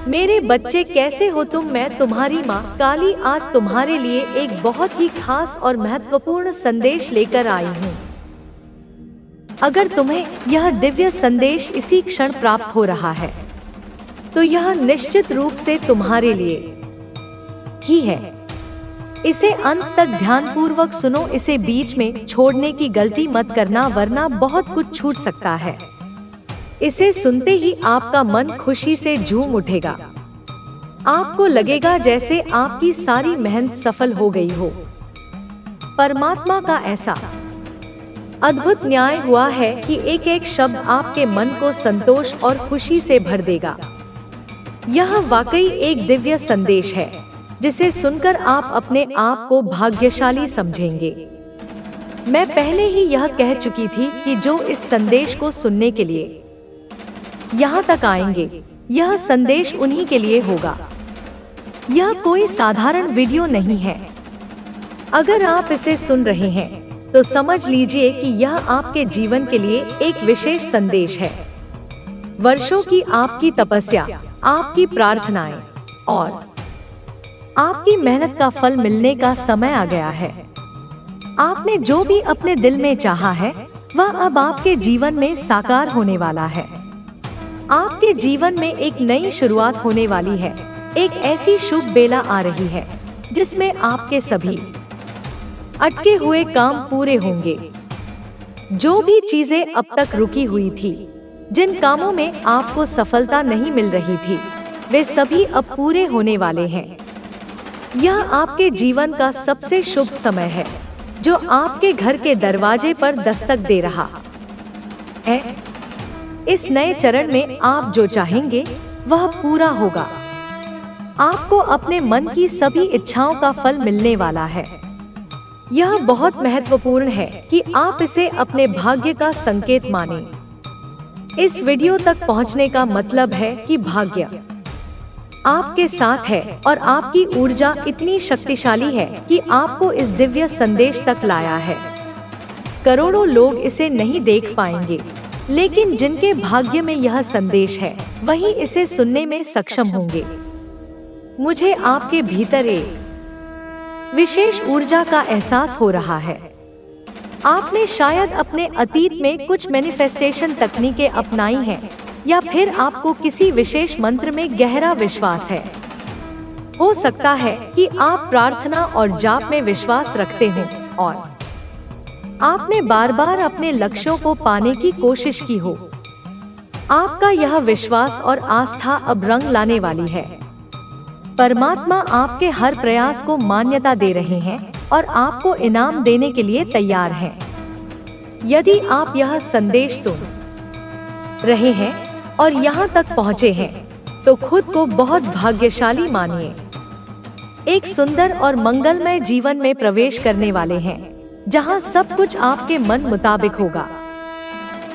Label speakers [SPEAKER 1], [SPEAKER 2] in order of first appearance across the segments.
[SPEAKER 1] मेरे बच्चे कैसे हो तुम? मैं तुम्हारी माँ काली आज तुम्हारे लिए एक बहुत ही खास और महत्वपूर्ण संदेश लेकर आई हूँ। अगर तुम्हें यह दिव्य संदेश इसी क्षण प्राप्त हो रहा है तो यह निश्चित रूप से तुम्हारे लिए ही है। इसे अंत तक ध्यानपूर्वक सुनो, इसे बीच में छोड़ने की गलती मत करना वरना बहुत कुछ छूट सकता है। इसे सुनते ही आपका मन खुशी से झूम उठेगा। आपको लगेगा जैसे आपकी सारी मेहनत सफल हो गई हो। परमात्मा का ऐसा अद्भुत न्याय हुआ है कि एक एक शब्द आपके मन को संतोष और खुशी से भर देगा। यह वाकई एक दिव्य संदेश है जिसे सुनकर आप अपने आप को भाग्यशाली समझेंगे। मैं पहले ही यह कह चुकी थी कि जो इस संदेश को सुनने के लिए यहाँ तक आएंगे, यह संदेश उन्हीं के लिए होगा। यह कोई साधारण वीडियो नहीं है। अगर आप इसे सुन रहे हैं तो समझ लीजिए कि यह आपके जीवन के लिए एक विशेष संदेश है। वर्षों की आपकी तपस्या, आपकी प्रार्थनाएं और आपकी मेहनत का फल मिलने का समय आ गया है। आपने जो भी अपने दिल में चाहा है वह अब आपके जीवन में साकार होने वाला है। आपके जीवन में एक नई शुरुआत होने वाली है। एक ऐसी शुभ बेला आ रही है जिसमें आपके सभी अटके हुए काम पूरे होंगे। जो भी चीजें अब तक रुकी हुई थी, जिन कामों में आपको सफलता नहीं मिल रही थी, वे सभी अब पूरे होने वाले हैं। यह आपके जीवन का सबसे शुभ समय है जो आपके घर के दरवाजे पर दस्तक दे रहा है। इस नए चरण में आप जो चाहेंगे वह पूरा होगा। आपको अपने मन की सभी इच्छाओं का फल मिलने वाला है। यह बहुत महत्वपूर्ण है कि आप इसे अपने भाग्य का संकेत मानें। इस वीडियो तक पहुंचने का मतलब है कि भाग्य आपके साथ है और आपकी ऊर्जा इतनी शक्तिशाली है कि आपको इस दिव्य संदेश तक लाया है। करोड़ों लोग इसे नहीं देख पाएंगे, लेकिन जिनके भाग्य में यह संदेश है वही इसे सुनने में सक्षम होंगे। मुझे आपके भीतर एक विशेष ऊर्जा का एहसास हो रहा है। आपने शायद अपने अतीत में कुछ मैनिफेस्टेशन तकनीकें अपनाई हैं, या फिर आपको किसी विशेष मंत्र में गहरा विश्वास है। हो सकता है कि आप प्रार्थना और जाप में विश्वास रखते हो और आपने बार बार अपने लक्ष्यों को पाने की कोशिश की हो। आपका यह विश्वास और आस्था अब रंग लाने वाली है। परमात्मा आपके हर प्रयास को मान्यता दे रहे हैं और आपको इनाम देने के लिए तैयार हैं। यदि आप यह संदेश सुन रहे हैं और यहाँ तक पहुँचे हैं तो खुद को बहुत भाग्यशाली मानिए। एक सुंदर और मंगलमय जीवन में प्रवेश करने वाले हैं जहाँ सब कुछ आपके मन मुताबिक होगा।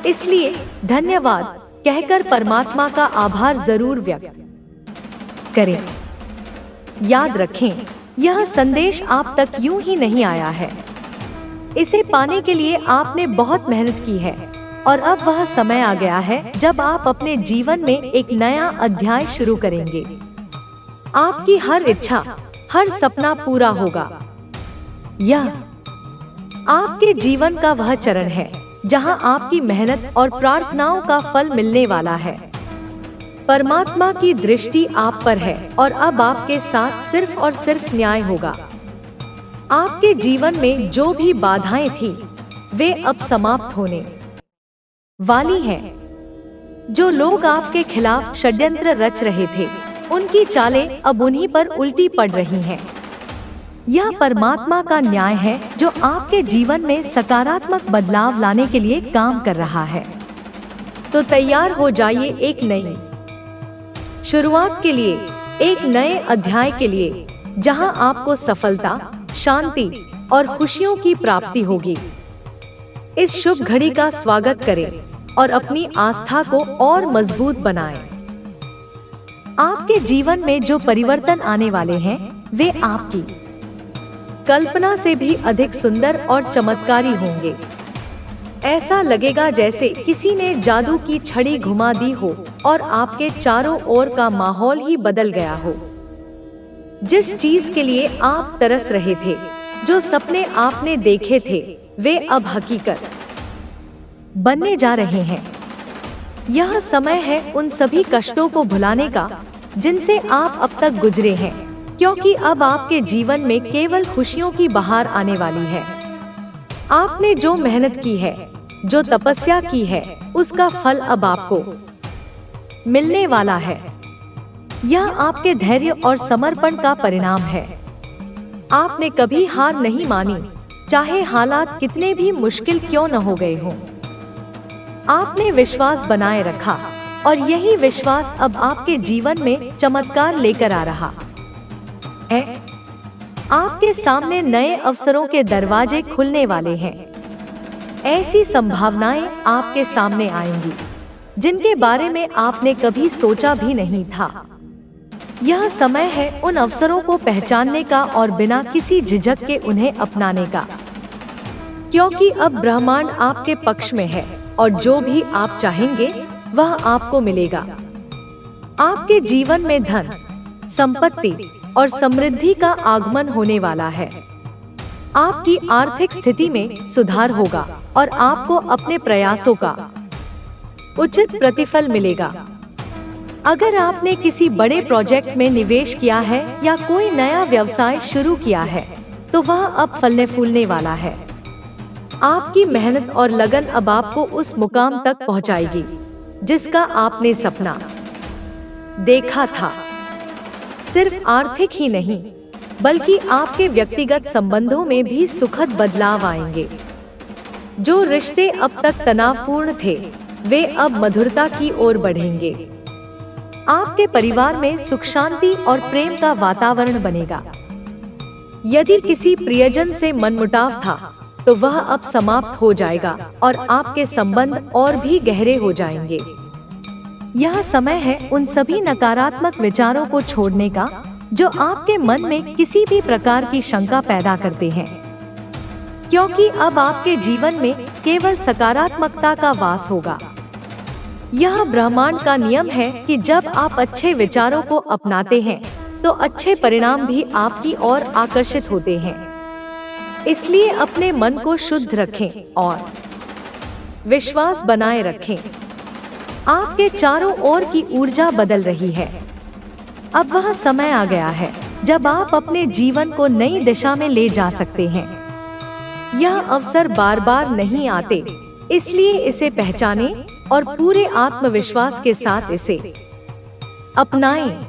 [SPEAKER 1] इसलिए धन्यवाद कहकर परमात्मा का आभार जरूर व्यक्त करें। याद रखें, यह संदेश आप तक यूं ही नहीं आया है। इसे पाने के लिए आपने बहुत मेहनत की है और अब वह समय आ गया है जब आप अपने जीवन में एक नया अध्याय शुरू करेंगे। आपकी हर इच्छा, हर सपना पूरा होगा। यह आपके जीवन का वह चरण है जहां आपकी मेहनत और प्रार्थनाओं का फल मिलने वाला है। परमात्मा की दृष्टि आप पर है और अब आपके साथ सिर्फ और सिर्फ न्याय होगा। आपके जीवन में जो भी बाधाएं थी वे अब समाप्त होने वाली हैं। जो लोग आपके खिलाफ षड्यंत्र रच रहे थे, उनकी चालें अब उन्हीं पर उल्टी पड़ रही हैं। यह परमात्मा का न्याय है जो आपके जीवन में सकारात्मक बदलाव लाने के लिए काम कर रहा है। तो तैयार हो जाइए एक नई शुरुआत के लिए, एक नए अध्याय के लिए जहां आपको सफलता, शांति और खुशियों की प्राप्ति होगी। इस शुभ घड़ी का स्वागत करें और अपनी आस्था को और मजबूत बनाएं। आपके जीवन में जो परिवर्तन आने वाले हैं वे आपकी कल्पना से भी अधिक सुंदर और चमत्कारी होंगे। ऐसा लगेगा जैसे किसी ने जादू की छड़ी घुमा दी हो और आपके चारों ओर का माहौल ही बदल गया हो। जिस चीज के लिए आप तरस रहे थे, जो सपने आपने देखे थे, वे अब हकीकत बनने जा रहे हैं। यह समय है उन सभी कष्टों को भुलाने का जिनसे आप अब तक गुजरे हैं, क्योंकि अब आपके जीवन में केवल खुशियों की बहार आने वाली है। आपने जो मेहनत की है, जो तपस्या की है, उसका फल अब आपको मिलने वाला है। यह आपके धैर्य और समर्पण का परिणाम है। आपने कभी हार नहीं मानी, चाहे हालात कितने भी मुश्किल क्यों न हो गए हों। आपने विश्वास बनाए रखा और यही विश्वास अब आपके जीवन में चमत्कार लेकर आ रहा है। आपके सामने नए अवसरों के दरवाजे खुलने वाले हैं। ऐसी संभावनाएं आपके सामने आएंगी जिनके बारे में आपने कभी सोचा भी नहीं था। यह समय है उन अवसरों को पहचानने का और बिना किसी झिझक के उन्हें अपनाने का, क्योंकि अब ब्रह्मांड आपके पक्ष में है और जो भी आप चाहेंगे वह आपको मिलेगा। आपके जीवन में धन, संपत्ति और समृद्धि का आगमन होने वाला है। आपकी आर्थिक स्थिति में सुधार होगा और आपको अपने प्रयासों का उचित प्रतिफल मिलेगा। अगर आपने किसी बड़े प्रोजेक्ट में निवेश किया है या कोई नया व्यवसाय शुरू किया है, तो वह अब फलने फूलने वाला है। आपकी मेहनत और लगन अब आपको उस मुकाम तक पहुंचाएगी जिसका आपने सपना देखा था। सिर्फ आर्थिक ही नहीं, बल्कि आपके व्यक्तिगत संबंधों में भी सुखद बदलाव आएंगे। जो रिश्ते अब तक तनावपूर्ण थे, वे अब मधुरता की ओर बढ़ेंगे। आपके परिवार में सुख शांति और प्रेम का वातावरण बनेगा। यदि किसी प्रियजन से मनमुटाव था, तो वह अब समाप्त हो जाएगा और आपके संबंध और भी गहरे हो जाएंगे। यह समय है उन सभी नकारात्मक विचारों को छोड़ने का जो आपके मन में किसी भी प्रकार की शंका पैदा करते हैं, क्योंकि अब आपके जीवन में केवल सकारात्मकता का वास होगा। यह ब्रह्मांड का नियम है कि जब आप अच्छे विचारों को अपनाते हैं, तो अच्छे परिणाम भी आपकी ओर आकर्षित होते हैं। इसलिए अपने मन को शुद्ध रखें और विश्वास बनाए रखें। आपके चारों ओर की ऊर्जा बदल रही है। अब वह समय आ गया है जब आप अपने जीवन को नई दिशा में ले जा सकते हैं। यह अवसर बार बार नहीं आते, इसलिए इसे पहचानें और पूरे आत्मविश्वास के साथ इसे अपनाएं।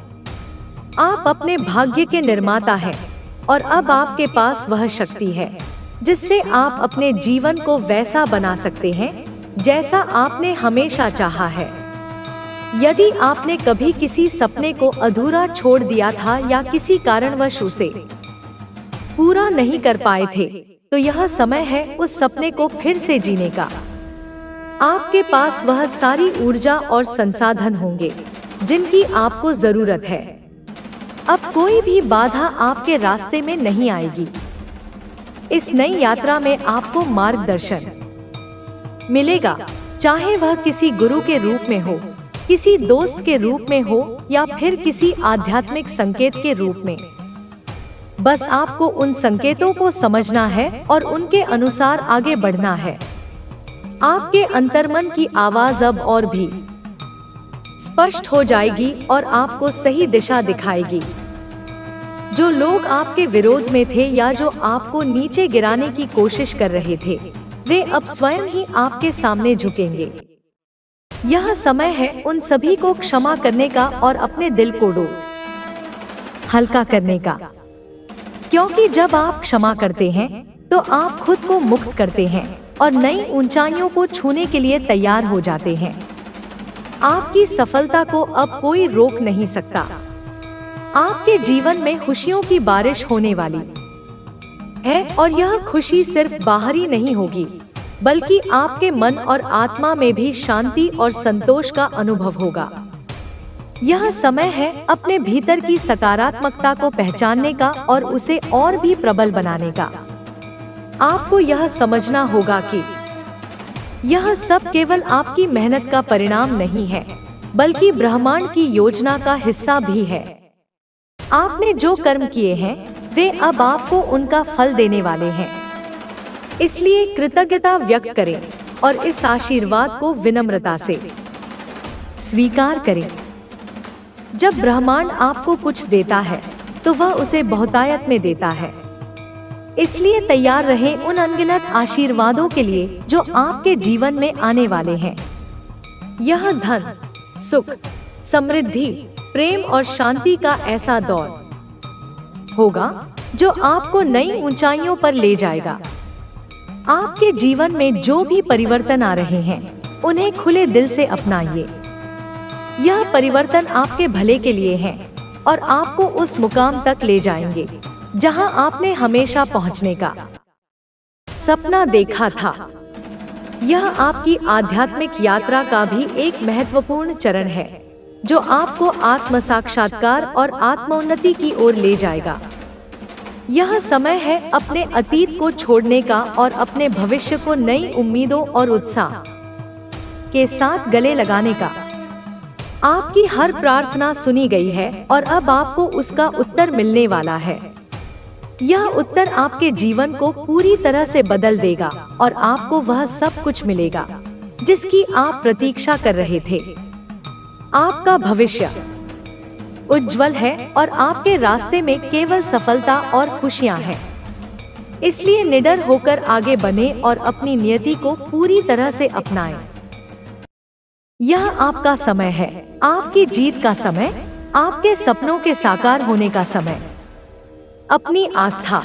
[SPEAKER 1] आप अपने भाग्य के निर्माता हैं और अब आपके पास वह शक्ति है जिससे आप अपने जीवन को वैसा बना सकते हैं जैसा आपने हमेशा चाहा है। यदि आपने कभी किसी सपने को अधूरा छोड़ दिया था या किसी कारणवश उसे पूरा नहीं कर पाए थे, तो यह समय है उस सपने को फिर से जीने का। आपके पास वह सारी ऊर्जा और संसाधन होंगे जिनकी आपको जरूरत है। अब कोई भी बाधा आपके रास्ते में नहीं आएगी। इस नई यात्रा में आपको मार्गदर्शन मिलेगा, चाहे वह किसी गुरु के रूप में हो, किसी दोस्त के रूप में हो या फिर किसी आध्यात्मिक संकेत के रूप में। बस आपको उन संकेतों को समझना है और उनके अनुसार आगे बढ़ना है। आपके अंतर्मन की आवाज अब और भी स्पष्ट हो जाएगी और आपको सही दिशा दिखाएगी। जो लोग आपके विरोध में थे या जो आपको नीचे गिराने की कोशिश कर रहे थे, वे अब स्वयं ही आपके सामने झुकेंगे। यह समय है उन सभी को क्षमा करने का और अपने दिल को हल्का करने का, क्योंकि जब आप क्षमा करते हैं तो आप खुद को मुक्त करते हैं और नई ऊंचाइयों को छूने के लिए तैयार हो जाते हैं। आपकी सफलता को अब कोई रोक नहीं सकता। आपके जीवन में खुशियों की बारिश होने वाली है और यह खुशी सिर्फ बाहरी नहीं होगी, बल्कि आपके मन और आत्मा में भी शांति और संतोष का अनुभव होगा। यह समय है अपने भीतर की सकारात्मकता को पहचानने का और उसे और भी प्रबल बनाने का। आपको यह समझना होगा कि यह सब केवल आपकी मेहनत का परिणाम नहीं है, बल्कि ब्रह्मांड की योजना का हिस्सा भी है। आपने जो कर्म किए हैं, वे अब आपको उनका फल देने वाले हैं। इसलिए कृतज्ञता व्यक्त करें और इस आशीर्वाद को विनम्रता से स्वीकार करें। जब ब्रह्मांड आपको कुछ देता है, तो वह उसे बहुतायत में देता है। इसलिए तैयार रहें उन अनगिनत आशीर्वादों के लिए जो आपके जीवन में आने वाले हैं। यह धन, सुख, समृद्धि, प्रेम और शांति का ऐसा दौर होगा जो आपको नई ऊंचाइयों पर ले जाएगा। आपके जीवन में जो भी परिवर्तन आ रहे हैं, उन्हें खुले दिल से अपनाइए। यह परिवर्तन आपके भले के लिए है और आपको उस मुकाम तक ले जाएंगे जहां आपने हमेशा पहुंचने का सपना देखा था। यह आपकी आध्यात्मिक यात्रा का भी एक महत्वपूर्ण चरण है, जो आपको आत्म साक्षात्कार और आत्मोन्नति की ओर ले जाएगा। यह समय है अपने अतीत को छोड़ने का और अपने भविष्य को नई उम्मीदों और उत्साह के साथ गले लगाने का। आपकी हर प्रार्थना सुनी गई है और अब आपको उसका उत्तर मिलने वाला है। यह उत्तर आपके जीवन को पूरी तरह से बदल देगा और आपको वह सब कुछ मिलेगा जिसकी आप प्रतीक्षा कर रहे थे। आपका भविष्य उज्जवल है और आपके रास्ते में केवल सफलता और खुशियां हैं। इसलिए निडर होकर आगे बढ़ें और अपनी नियति को पूरी तरह से अपनाएं। यह आपका समय है, आपकी जीत का समय, आपके सपनों के साकार होने का समय। अपनी आस्था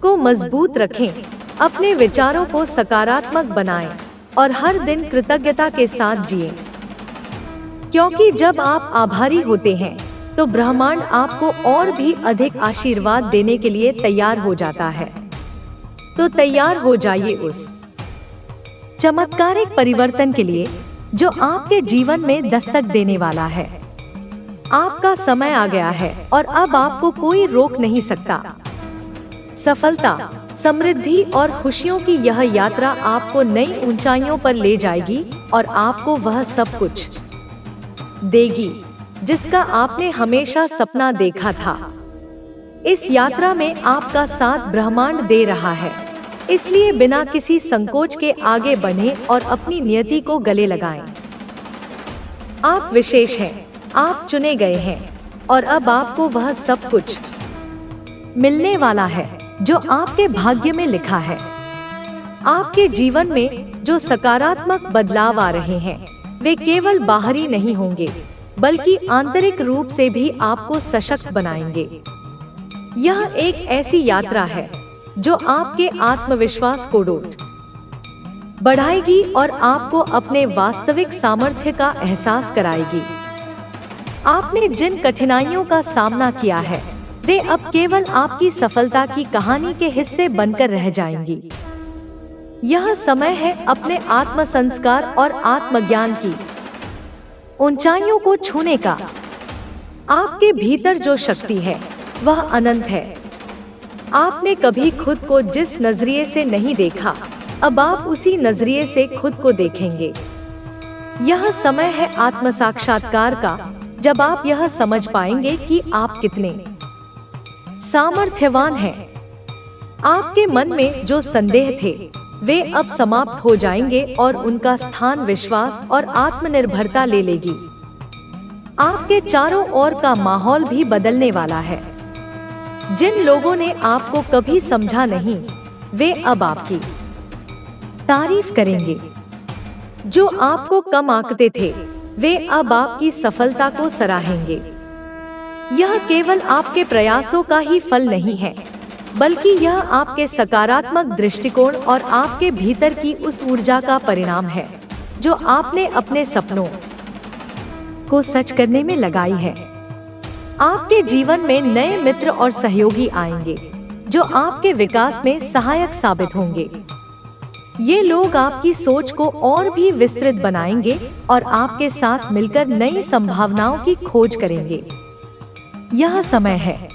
[SPEAKER 1] को मजबूत रखें, अपने विचारों को सकारात्मक बनाएं और हर दिन कृतज्ञता के साथ जिएं। क्योंकि जब आप आभारी होते हैं, तो ब्रह्मांड आपको और भी अधिक आशीर्वाद देने के लिए तैयार हो जाता है। तो तैयार हो जाइए उस चमत्कारिक परिवर्तन के लिए जो आपके जीवन में दस्तक देने वाला है। आपका समय आ गया है और अब आपको कोई रोक नहीं सकता। सफलता, समृद्धि और खुशियों की यह यात्रा आपको नई ऊंचाइयों पर ले जाएगी और आपको वह सब कुछ देगी जिसका आपने हमेशा सपना देखा था। इस यात्रा में आपका साथ ब्रह्मांड दे रहा है। इसलिए बिना किसी संकोच के आगे बढ़ें और अपनी नियति को गले लगाएं। आप विशेष हैं, आप चुने गए हैं और अब आपको वह सब कुछ मिलने वाला है जो आपके भाग्य में लिखा है। आपके जीवन में जो सकारात्मक बदलाव आ रहे हैं, वे केवल बाहरी नहीं होंगे, बल्कि आंतरिक रूप से भी आपको सशक्त बनाएंगे। यह एक ऐसी यात्रा है जो आपके आत्मविश्वास को बढ़ाएगी और आपको अपने वास्तविक सामर्थ्य का एहसास कराएगी। आपने जिन कठिनाइयों का सामना किया है, वे अब केवल आपकी सफलता की कहानी के हिस्से बनकर रह जाएंगी। यह समय है अपने आत्म संस्कार और आत्मज्ञान की ऊंचाइयों को छूने का। आपके भीतर जो शक्ति है, वह अनंत है। आपने कभी खुद को जिस नजरिए से नहीं देखा, अब आप उसी नजरिए से खुद को देखेंगे। यह समय है आत्म साक्षात्कार का, जब आप यह समझ पाएंगे कि आप कितने सामर्थ्यवान हैं। आपके मन में जो संदेह थे, वे अब समाप्त हो जाएंगे और उनका स्थान विश्वास और आत्मनिर्भरता ले लेगी। आपके चारों ओर का माहौल भी बदलने वाला है। जिन लोगों ने आपको कभी समझा नहीं, वे अब आपकी तारीफ करेंगे। जो आपको कम आंकते थे, वे अब आपकी सफलता को सराहेंगे। यह केवल आपके प्रयासों का ही फल नहीं है, बल्कि यह आपके सकारात्मक दृष्टिकोण और आपके भीतर की उस ऊर्जा का परिणाम है जो आपने अपने सपनों को सच करने में लगाई है। आपके जीवन में नए मित्र और सहयोगी आएंगे जो आपके विकास में सहायक साबित होंगे। ये लोग आपकी सोच को और भी विस्तृत बनाएंगे और आपके साथ मिलकर नई संभावनाओं की खोज करेंगे। यह समय है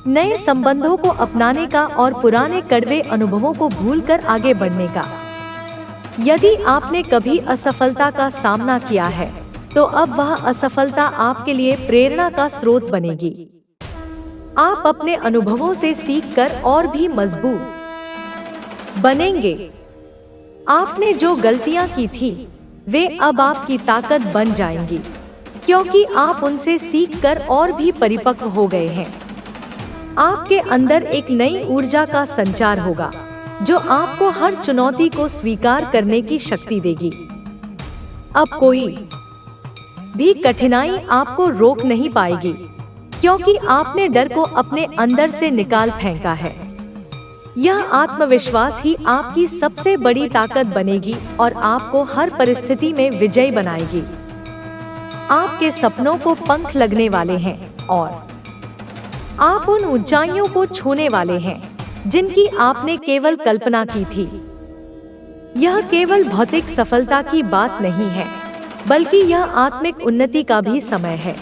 [SPEAKER 1] नए संबंधों को अपनाने का और पुराने कड़वे अनुभवों को भूलकर आगे बढ़ने का। यदि आपने कभी असफलता का सामना किया है, तो अब वह असफलता आपके लिए प्रेरणा का स्रोत बनेगी। आप अपने अनुभवों से सीखकर और भी मजबूत बनेंगे। आपने जो गलतियां की थी, वे अब आपकी ताकत बन जाएंगी, क्योंकि आप उनसे सीखकर और भी परिपक्व हो गए हैं। आपके अंदर एक नई ऊर्जा का संचार होगा, जो आपको हर चुनौती को स्वीकार करने की शक्ति देगी। अब कोई भी कठिनाई आपको रोक नहीं पाएगी, क्योंकि आपने डर को अपने अंदर से निकाल फेंका है। यह आत्मविश्वास ही आपकी सबसे बड़ी ताकत बनेगी और आपको हर परिस्थिति में विजयी बनाएगी। आपके सपनों को पंख लगने वाले हैं और आप उन ऊंचाइयों को छूने वाले हैं जिनकी आपने केवल कल्पना की थी। यह केवल भौतिक सफलता की बात नहीं है, बल्कि यह आत्मिक उन्नति का भी समय है।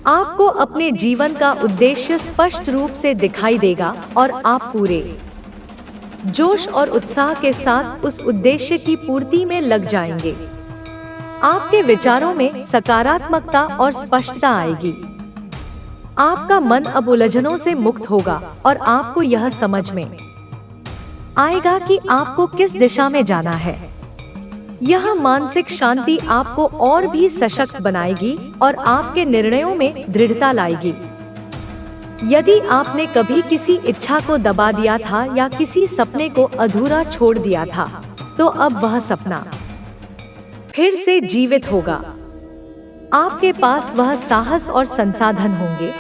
[SPEAKER 1] आपको अपने जीवन का उद्देश्य स्पष्ट रूप से दिखाई देगा और आप पूरे जोश और उत्साह के साथ उस उद्देश्य की पूर्ति में लग जाएंगे। आपके विचारों में सकारात्मकता और स्पष्टता आएगी। आपका मन अब उलझनों से मुक्त होगा और आपको यह समझ में आएगा कि आपको किस दिशा में जाना है। यह मानसिक शांति आपको और भी सशक्त बनाएगी और आपके निर्णयों में दृढ़ता लाएगी। यदि आपने कभी किसी इच्छा को दबा दिया था या किसी सपने को अधूरा छोड़ दिया था, तो अब वह सपना फिर से जीवित होगा। आपके पास वह साहस और संसाधन होंगे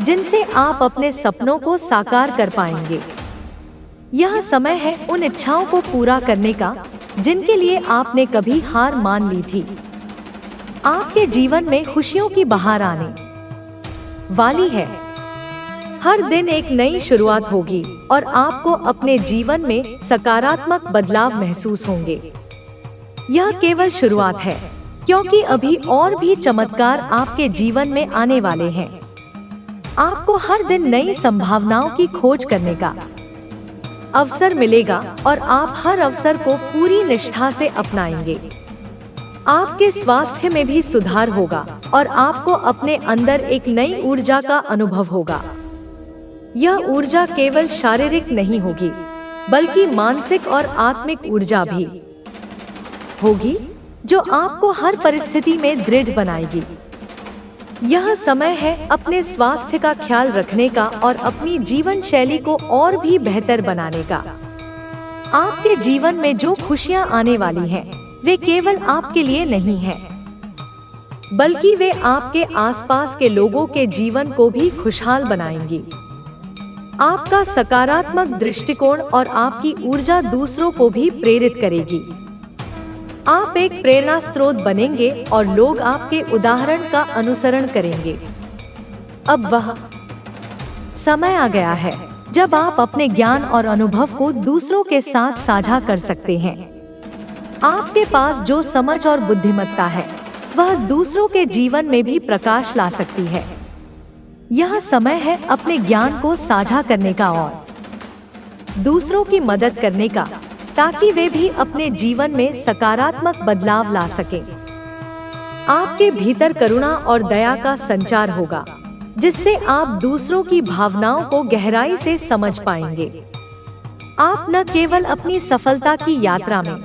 [SPEAKER 1] जिनसे आप अपने सपनों को साकार कर पाएंगे। यह समय है उन इच्छाओं को पूरा करने का जिनके लिए आपने कभी हार मान ली थी। आपके जीवन में खुशियों की बहार आने वाली है। हर दिन एक नई शुरुआत होगी और आपको अपने जीवन में सकारात्मक बदलाव महसूस होंगे। यह केवल शुरुआत है, क्योंकि अभी और भी चमत्कार आपके जीवन में आने वाले हैं। आपको हर दिन नई संभावनाओं की खोज करने का अवसर मिलेगा और आप हर अवसर को पूरी निष्ठा से अपनाएंगे। आपके स्वास्थ्य में भी सुधार होगा और आपको अपने अंदर एक नई ऊर्जा का अनुभव होगा। यह ऊर्जा केवल शारीरिक नहीं होगी, बल्कि मानसिक और आत्मिक ऊर्जा भी होगी, जो आपको हर परिस्थिति में दृढ़ बनाएगी। यह समय है अपने स्वास्थ्य का ख्याल रखने का और अपनी जीवन शैली को और भी बेहतर बनाने का। आपके जीवन में जो खुशियां आने वाली हैं, वे केवल आपके लिए नहीं हैं, बल्कि वे आपके आसपास के लोगों के जीवन को भी खुशहाल बनाएंगी। आपका सकारात्मक दृष्टिकोण और आपकी ऊर्जा दूसरों को भी प्रेरित करेगी। आप एक प्रेरणा स्रोत बनेंगे और लोग आपके उदाहरण का अनुसरण करेंगे। अब वह समय आ गया है जब आप अपने ज्ञान और अनुभव को दूसरों के साथ साझा कर सकते हैं। आपके पास जो समझ और बुद्धिमत्ता है, वह दूसरों के जीवन में भी प्रकाश ला सकती है। यह समय है अपने ज्ञान को साझा करने का और दूसरों की मदद करने का, ताकि वे भी अपने जीवन में सकारात्मक बदलाव ला सकें। आपके भीतर करुणा और दया का संचार होगा, जिससे आप दूसरों की भावनाओं को गहराई से समझ पाएंगे। आप न केवल अपनी सफलता की यात्रा में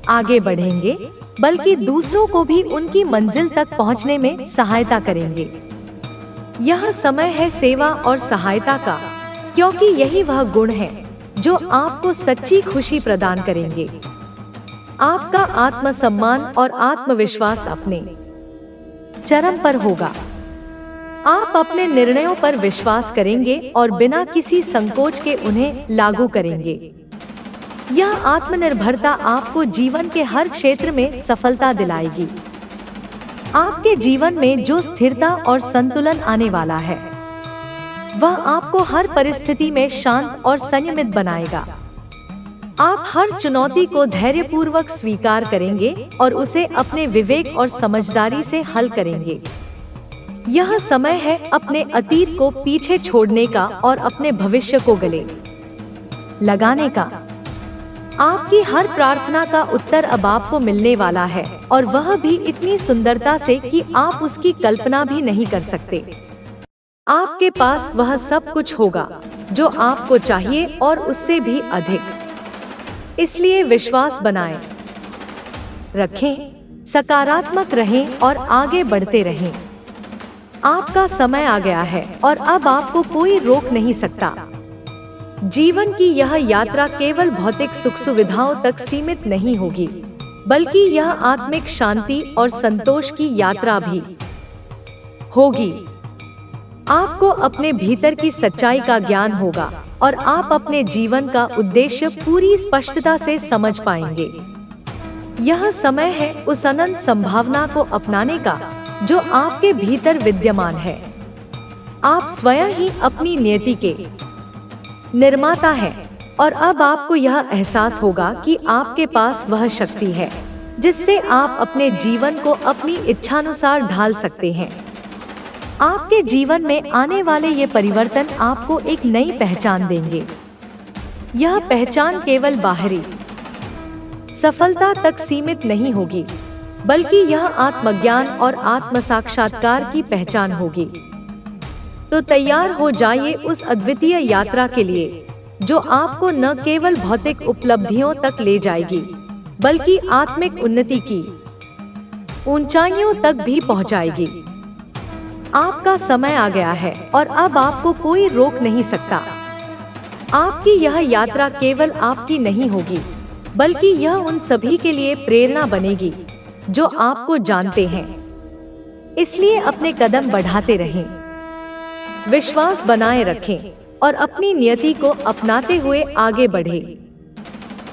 [SPEAKER 1] आगे बढ़ेंगे, बल्कि दूसरों को भी उनकी मंजिल तक पहुंचने में सहायता करेंगे। यह समय है सेवा और सहायता का, क्योंकि यही वह गुण है जो आपको सच्ची खुशी प्रदान करेंगे। आपका आत्मसम्मान और आत्मविश्वास अपने चरम पर होगा। आप अपने निर्णयों पर विश्वास करेंगे और बिना किसी संकोच के उन्हें लागू करेंगे। यह आत्मनिर्भरता आपको जीवन के हर क्षेत्र में सफलता दिलाएगी। आपके जीवन में जो स्थिरता और संतुलन आने वाला है, वह आपको हर परिस्थिति में शांत और संयमित बनाएगा। आप हर चुनौती को धैर्यपूर्वक स्वीकार करेंगे और उसे अपने विवेक और समझदारी से हल करेंगे। यह समय है अपने अतीत को पीछे छोड़ने का और अपने भविष्य को गले लगाने का। आपकी हर प्रार्थना का उत्तर अब आपको मिलने वाला है, और वह भी इतनी सुंदरता से कि आप उसकी कल्पना भी नहीं कर सकते। आपके पास वह सब कुछ होगा जो आपको चाहिए और उससे भी अधिक। इसलिए विश्वास बनाएं रखें, सकारात्मक रहें और आगे बढ़ते रहें। आपका समय आ गया है और अब आपको कोई रोक नहीं सकता। जीवन की यह यात्रा केवल भौतिक सुख सुविधाओं तक सीमित नहीं होगी, बल्कि यह आत्मिक शांति और संतोष की यात्रा भी होगी। आपको अपने भीतर की सच्चाई का ज्ञान होगा और आप अपने जीवन का उद्देश्य पूरी स्पष्टता से समझ पाएंगे। यह समय है उस अनंत संभावना को अपनाने का जो आपके भीतर विद्यमान है। आप स्वयं ही अपनी नियति के निर्माता हैं, और अब आपको यह एहसास होगा कि आपके पास वह शक्ति है जिससे आप अपने जीवन को अपनी इच्छानुसार ढाल सकते हैं। आपके जीवन में आने वाले ये परिवर्तन आपको एक नई पहचान देंगे। यह पहचान केवल बाहरी सफलता तक सीमित नहीं होगी, बल्कि यह आत्मज्ञान और आत्म साक्षात्कार की पहचान होगी। तो तैयार हो जाइए उस अद्वितीय यात्रा के लिए जो आपको न केवल भौतिक उपलब्धियों तक ले जाएगी, बल्कि आत्मिक उन्नति की ऊंचाइयों तक भी पहुंचाएगी। आपका समय आ गया है और अब आपको कोई रोक नहीं सकता। आपकी यह यात्रा केवल आपकी नहीं होगी, बल्कि यह उन सभी के लिए प्रेरणा बनेगी जो आपको जानते हैं। इसलिए अपने कदम बढ़ाते रहें, विश्वास बनाए रखें और अपनी नियति को अपनाते हुए आगे बढ़ें।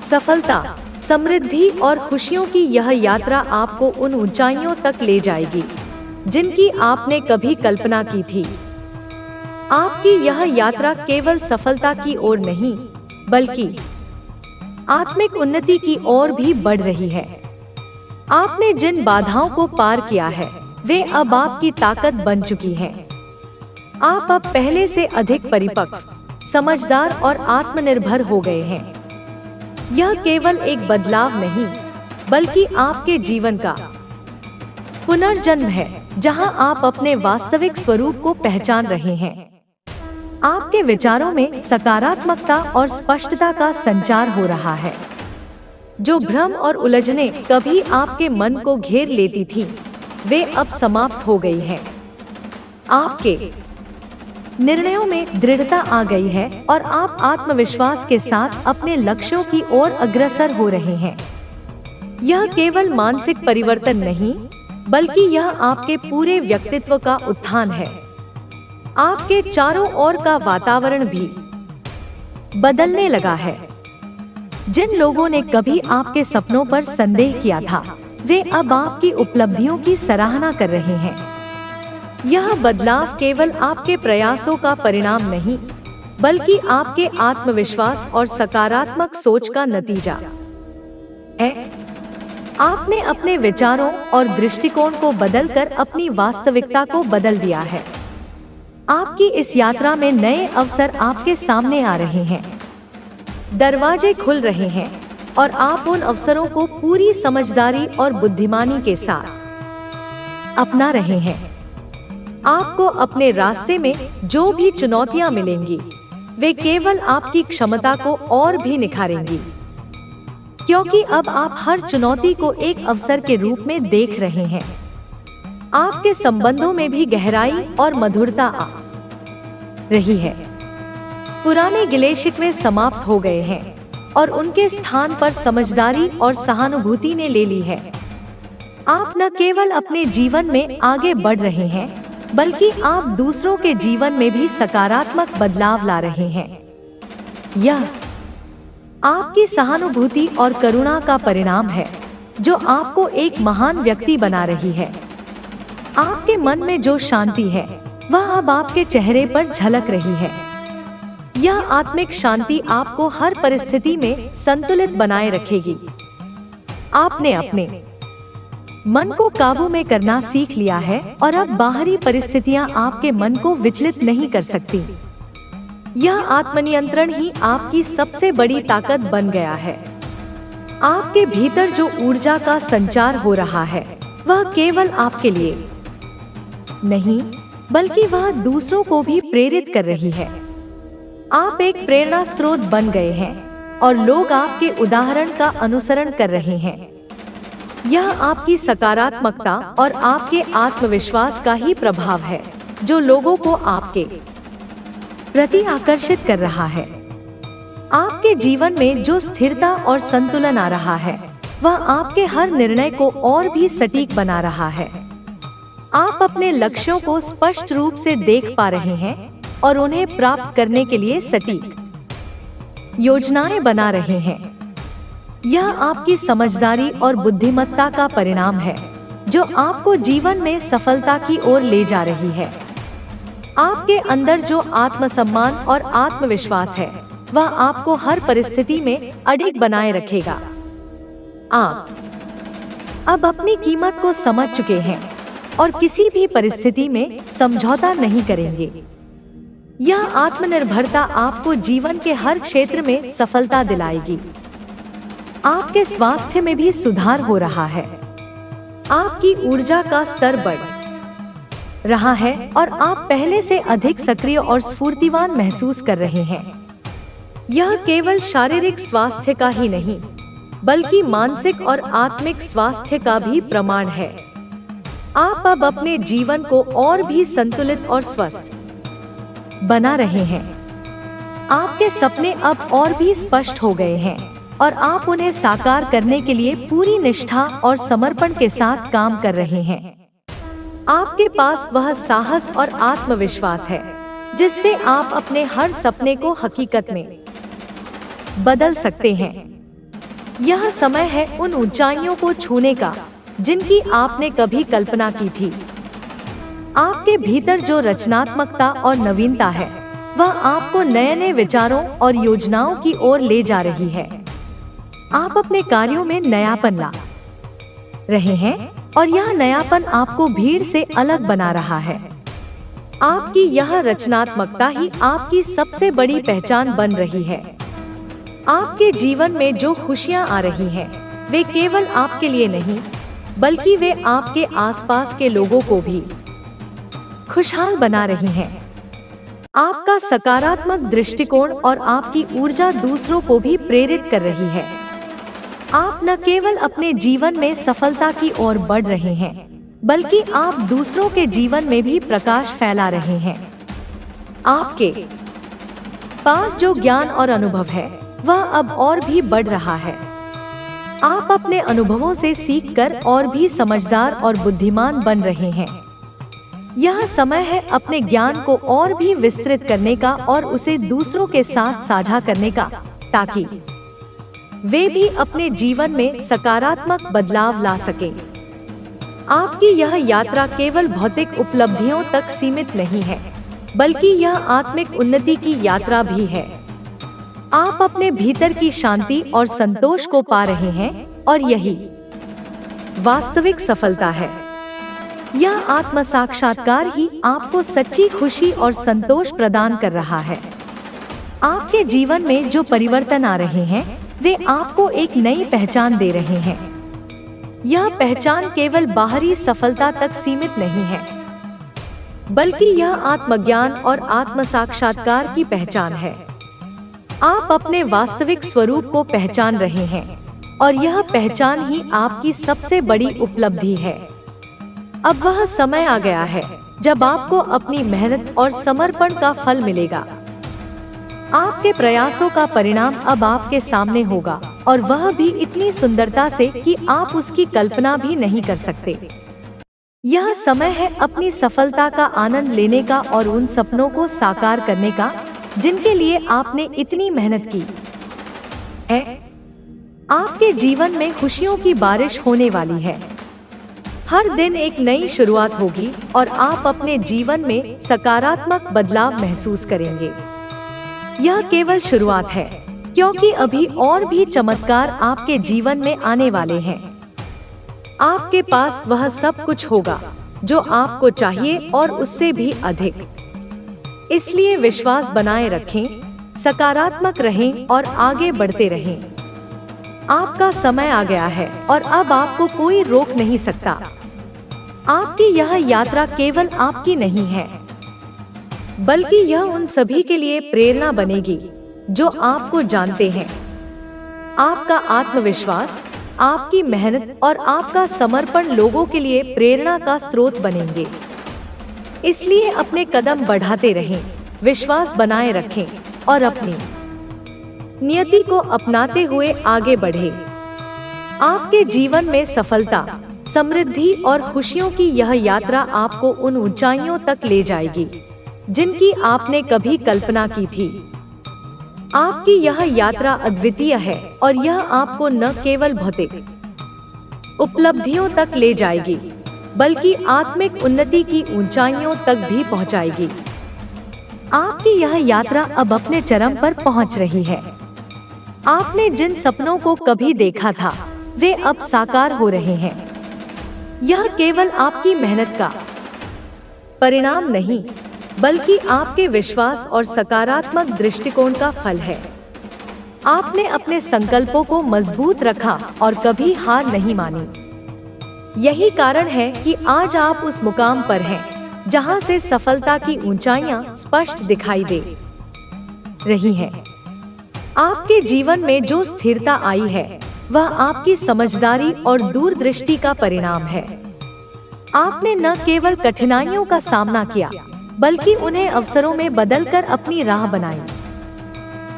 [SPEAKER 1] सफलता, समृद्धि और खुशियों की यह यात्रा आपको उन ऊंचाइयों तक ले जाएगी जिनकी आपने कभी कल्पना की थी। आपकी यह यात्रा केवल सफलता की ओर नहीं, बल्कि आत्मिक उन्नति की ओर भी बढ़ रही है। आपने जिन बाधाओं को पार किया है, वे अब आपकी ताकत बन चुकी हैं। आप अब पहले से अधिक परिपक्व, समझदार और आत्मनिर्भर हो गए हैं। यह केवल एक बदलाव नहीं, बल्कि आपके जीवन का पुनर्जन्म है, जहां आप अपने वास्तविक स्वरूप को पहचान रहे हैं। आपके विचारों में सकारात्मकता और स्पष्टता का संचार हो रहा है। जो भ्रम और उलझने कभी आपके मन को घेर लेती थी, वे अब समाप्त हो गई हैं। आपके निर्णयों में दृढ़ता आ गई है और आप आत्मविश्वास के साथ अपने लक्ष्यों की ओर अग्रसर हो रहे हैं। यह केवल मानसिक परिवर्तन नहीं, बल्कि यह आपके पूरे व्यक्तित्व का उत्थान है। आपके चारों ओर का वातावरण भी बदलने लगा है। जिन लोगों ने कभी आपके सपनों पर संदेह किया था, वे अब आपकी उपलब्धियों की सराहना कर रहे हैं। यह बदलाव केवल आपके प्रयासों का परिणाम नहीं, बल्कि आपके आत्मविश्वास और सकारात्मक सोच का नतीजा है। आपने अपने विचारों और दृष्टिकोण को बदलकर अपनी वास्तविकता को बदल दिया है। आपकी इस यात्रा में नए अवसर आपके सामने आ रहे हैं। दरवाजे खुल रहे हैं और आप उन अवसरों को पूरी समझदारी और बुद्धिमानी के साथ अपना रहे हैं। आपको अपने रास्ते में जो भी चुनौतियां मिलेंगी, वे केवल आपकी क्षमता को और भी निखारेंगी, क्योंकि अब आप हर चुनौती को एक अवसर के रूप में देख रहे हैं। आपके संबंधों में भी गहराई और मधुरता आ रही है। पुराने गिले शिकवे समाप्त हो गए हैं और उनके स्थान पर समझदारी और सहानुभूति ने ले ली है। आप न केवल अपने जीवन में आगे बढ़ रहे हैं, बल्कि आप दूसरों के जीवन में भी सकारात्मक बदलाव ला रहे हैं। यह आपकी सहानुभूति और करुणा का परिणाम है, जो आपको एक महान व्यक्ति बना रही है। आपके मन में जो शांति है, वह अब आपके चेहरे पर झलक रही है। यह आत्मिक शांति आपको हर परिस्थिति में संतुलित बनाए रखेगी। आपने अपने मन को काबू में करना सीख लिया है और अब बाहरी परिस्थितियां आपके मन को विचलित नहीं कर सकती। यह आत्मनियंत्रण ही आपकी सबसे बड़ी ताकत बन गया है। आपके भीतर जो ऊर्जा का संचार हो रहा है वह केवल आपके लिए नहीं बल्कि वह दूसरों को भी प्रेरित कर रही है। आप एक प्रेरणा स्रोत बन गए हैं और लोग आपके उदाहरण का अनुसरण कर रहे हैं। यह आपकी सकारात्मकता और आपके आत्मविश्वास का ही प्रभाव है जो लोगों को आपके प्रति आकर्षित कर रहा है। आपके जीवन में जो स्थिरता और संतुलन आ रहा है वह आपके हर निर्णय को और भी सटीक बना रहा है। आप अपने लक्ष्यों को स्पष्ट रूप से देख पा रहे हैं और उन्हें प्राप्त करने के लिए सटीक योजनाएं बना रहे हैं। यह आपकी समझदारी और बुद्धिमत्ता का परिणाम है जो आपको जीवन में सफलता की ओर ले जा रही है। आपके अंदर जो आत्मसम्मान और आत्मविश्वास है वह आपको हर परिस्थिति में अडिग बनाए रखेगा। आप अब अपनी कीमत को समझ चुके हैं और किसी भी परिस्थिति में समझौता नहीं करेंगे। यह आत्मनिर्भरता आपको जीवन के हर क्षेत्र में सफलता दिलाएगी। आपके स्वास्थ्य में भी सुधार हो रहा है। आपकी ऊर्जा का स्तर बढ़ रहा है और आप पहले से अधिक सक्रिय और स्फूर्तिवान महसूस कर रहे हैं। यह केवल शारीरिक स्वास्थ्य का ही नहीं बल्कि मानसिक और आत्मिक स्वास्थ्य का भी प्रमाण है। आप अब अपने जीवन को और भी संतुलित और स्वस्थ बना रहे हैं। आपके सपने अब और भी स्पष्ट हो गए हैं और आप उन्हें साकार करने के लिए पूरी निष्ठा और समर्पण के साथ काम कर रहे हैं। आपके पास वह साहस और आत्मविश्वास है जिससे आप अपने हर सपने को हकीकत में बदल सकते हैं। यह समय है उन ऊंचाइयों को छूने का जिनकी आपने कभी कल्पना की थी। आपके भीतर जो रचनात्मकता और नवीनता है वह आपको नए नए विचारों और योजनाओं की ओर ले जा रही है। आप अपने कार्यों में नयापन ला रहे हैं और यह नयापन आपको भीड़ से अलग बना रहा है। आपकी यह रचनात्मकता ही आपकी सबसे बड़ी पहचान बन रही है। आपके जीवन में जो खुशियां आ रही हैं, वे केवल आपके लिए नहीं बल्कि वे आपके आसपास के लोगों को भी खुशहाल बना रही हैं। आपका सकारात्मक दृष्टिकोण और आपकी ऊर्जा दूसरों को भी प्रेरित कर रही है। आप न केवल अपने जीवन में सफलता की ओर बढ़ रहे हैं बल्कि आप दूसरों के जीवन में भी प्रकाश फैला रहे हैं। आपके पास जो ज्ञान और अनुभव है वह अब और भी बढ़ रहा है। आप अपने अनुभवों से सीखकर और भी समझदार और बुद्धिमान बन रहे हैं। यह समय है अपने ज्ञान को और भी विस्तृत करने का और उसे दूसरों के साथ साझा करने का, ताकि वे भी अपने जीवन में सकारात्मक बदलाव ला सकें। आपकी यह यात्रा केवल भौतिक उपलब्धियों तक सीमित नहीं है बल्कि यह आत्मिक उन्नति की यात्रा भी है। आप अपने भीतर की शांति और संतोष को पा रहे हैं और यही वास्तविक सफलता है। यह आत्म साक्षात्कार ही आपको सच्ची खुशी और संतोष प्रदान कर रहा है। आपके जीवन में जो परिवर्तन आ रहे हैं वे आपको एक नई पहचान दे रहे हैं। यह पहचान केवल बाहरी सफलता तक सीमित नहीं है बल्कि यह आत्मज्ञान और आत्म साक्षात्कार की पहचान है। आप अपने वास्तविक स्वरूप को पहचान रहे हैं और यह पहचान ही आपकी सबसे बड़ी उपलब्धि है। अब वह समय आ गया है जब आपको अपनी मेहनत और समर्पण का फल मिलेगा। आपके प्रयासों का परिणाम अब आपके सामने होगा और वह भी इतनी सुंदरता से कि आप उसकी कल्पना भी नहीं कर सकते। यह समय है अपनी सफलता का आनंद लेने का और उन सपनों को साकार करने का जिनके लिए आपने इतनी मेहनत की है। आपके जीवन में खुशियों की बारिश होने वाली है। हर दिन एक नई शुरुआत होगी और आप अपने जीवन में सकारात्मक बदलाव महसूस करेंगे। यह केवल शुरुआत है क्योंकि अभी और भी चमत्कार आपके जीवन में आने वाले हैं। आपके पास वह सब कुछ होगा जो आपको चाहिए और उससे भी अधिक। इसलिए विश्वास बनाए रखें, सकारात्मक रहें और आगे बढ़ते रहें। आपका समय आ गया है और अब आपको कोई रोक नहीं सकता। आपकी यह यात्रा केवल आपकी नहीं है, बल्कि यह उन सभी के लिए प्रेरणा बनेगी जो आपको जानते हैं। आपका आत्मविश्वास, आपकी मेहनत और आपका समर्पण लोगों के लिए प्रेरणा का स्रोत बनेंगे। इसलिए अपने कदम बढ़ाते रहें, विश्वास बनाए रखें और अपनी नियति को अपनाते हुए आगे बढ़ें। आपके जीवन में सफलता, समृद्धि और खुशियों की यह यात्रा आपको उन ऊंचाइयों तक ले जाएगी जिनकी आपने कभी कल्पना की थी। आपकी यह यात्रा अद्वितीय है और यह आपको न केवल भौतिक उपलब्धियों तक ले जाएगी, बल्कि आत्मिक उन्नति की ऊंचाइयों तक भी पहुंचाएगी। आपकी यह यात्रा अब अपने चरम पर पहुंच रही है। आपने जिन सपनों को कभी देखा था, वे अब साकार हो रहे हैं। यह केवल आपकी मेहनत का परिणाम नहीं, बल्कि आपके विश्वास और सकारात्मक दृष्टिकोण का फल है। आपने अपने संकल्पों को मजबूत रखा और कभी हार नहीं मानी। यही कारण है कि आज आप उस मुकाम पर हैं जहां से सफलता की ऊंचाइयां स्पष्ट दिखाई दे रही हैं। आपके जीवन में जो स्थिरता आई है, वह आपकी समझदारी और दूरदृष्टि का परिणाम है। आपने न केवल कठिनाइयों का सामना किया, बल्कि उन्हें अवसरों में बदलकर अपनी राह बनाई।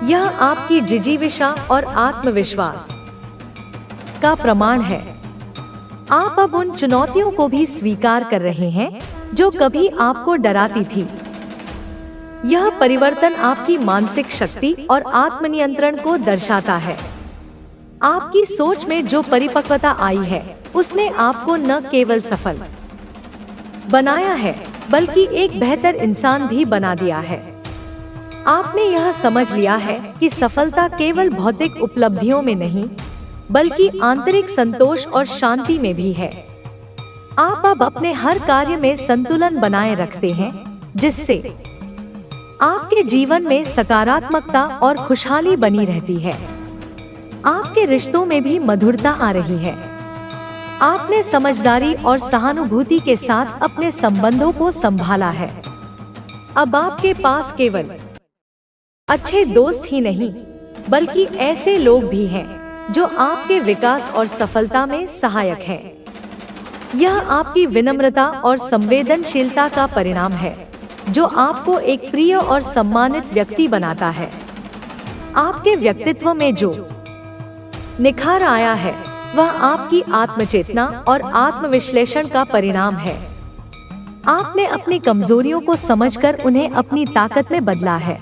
[SPEAKER 1] यह आपकी जिजीविषा और आत्मविश्वास का प्रमाण है। आप अब उन चुनौतियों को भी स्वीकार कर रहे हैं जो कभी आपको डराती थी। यह परिवर्तन आपकी मानसिक शक्ति और आत्मनियंत्रण को दर्शाता है। आपकी सोच में जो परिपक्वता आई है, उसने आपको न केवल सफल बनाया है, बल्कि एक बेहतर इंसान भी बना दिया है। आपने यह समझ लिया है कि सफलता केवल भौतिक उपलब्धियों में नहीं, बल्कि आंतरिक संतोष और शांति में भी है। आप अब अपने हर कार्य में संतुलन बनाए रखते हैं, जिससे आपके जीवन में सकारात्मकता और खुशहाली बनी रहती है। आपके रिश्तों में भी मधुरता आ रही है। आपने समझदारी और सहानुभूति के साथ अपने संबंधों को संभाला है। अब आपके पास केवल अच्छे दोस्त ही नहीं, बल्कि ऐसे लोग भी हैं जो आपके विकास और सफलता में सहायक हैं। यह आपकी विनम्रता और संवेदनशीलता का परिणाम है, जो आपको एक प्रिय और सम्मानित व्यक्ति बनाता है। आपके व्यक्तित्व में जो निखार आया है, वह आपकी आत्मचेतना और आत्मविश्लेषण का परिणाम है। आपने अपनी कमजोरियों को समझकर उन्हें अपनी ताकत में बदला है।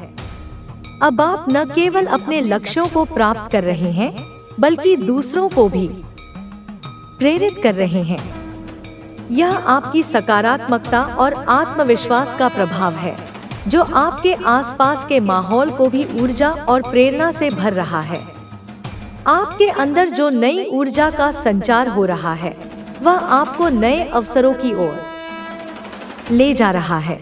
[SPEAKER 1] अब आप न केवल अपने लक्ष्यों को प्राप्त कर रहे हैं, बल्कि दूसरों को भी प्रेरित कर रहे हैं। यह आपकी सकारात्मकता और आत्मविश्वास का प्रभाव है, जो आपके आसपास के माहौल को भी ऊर्जा और प्रेरणा से भर रहा है। आपके अंदर जो नई ऊर्जा का संचार हो रहा है, वह आपको नए अवसरों की ओर ले जा रहा है।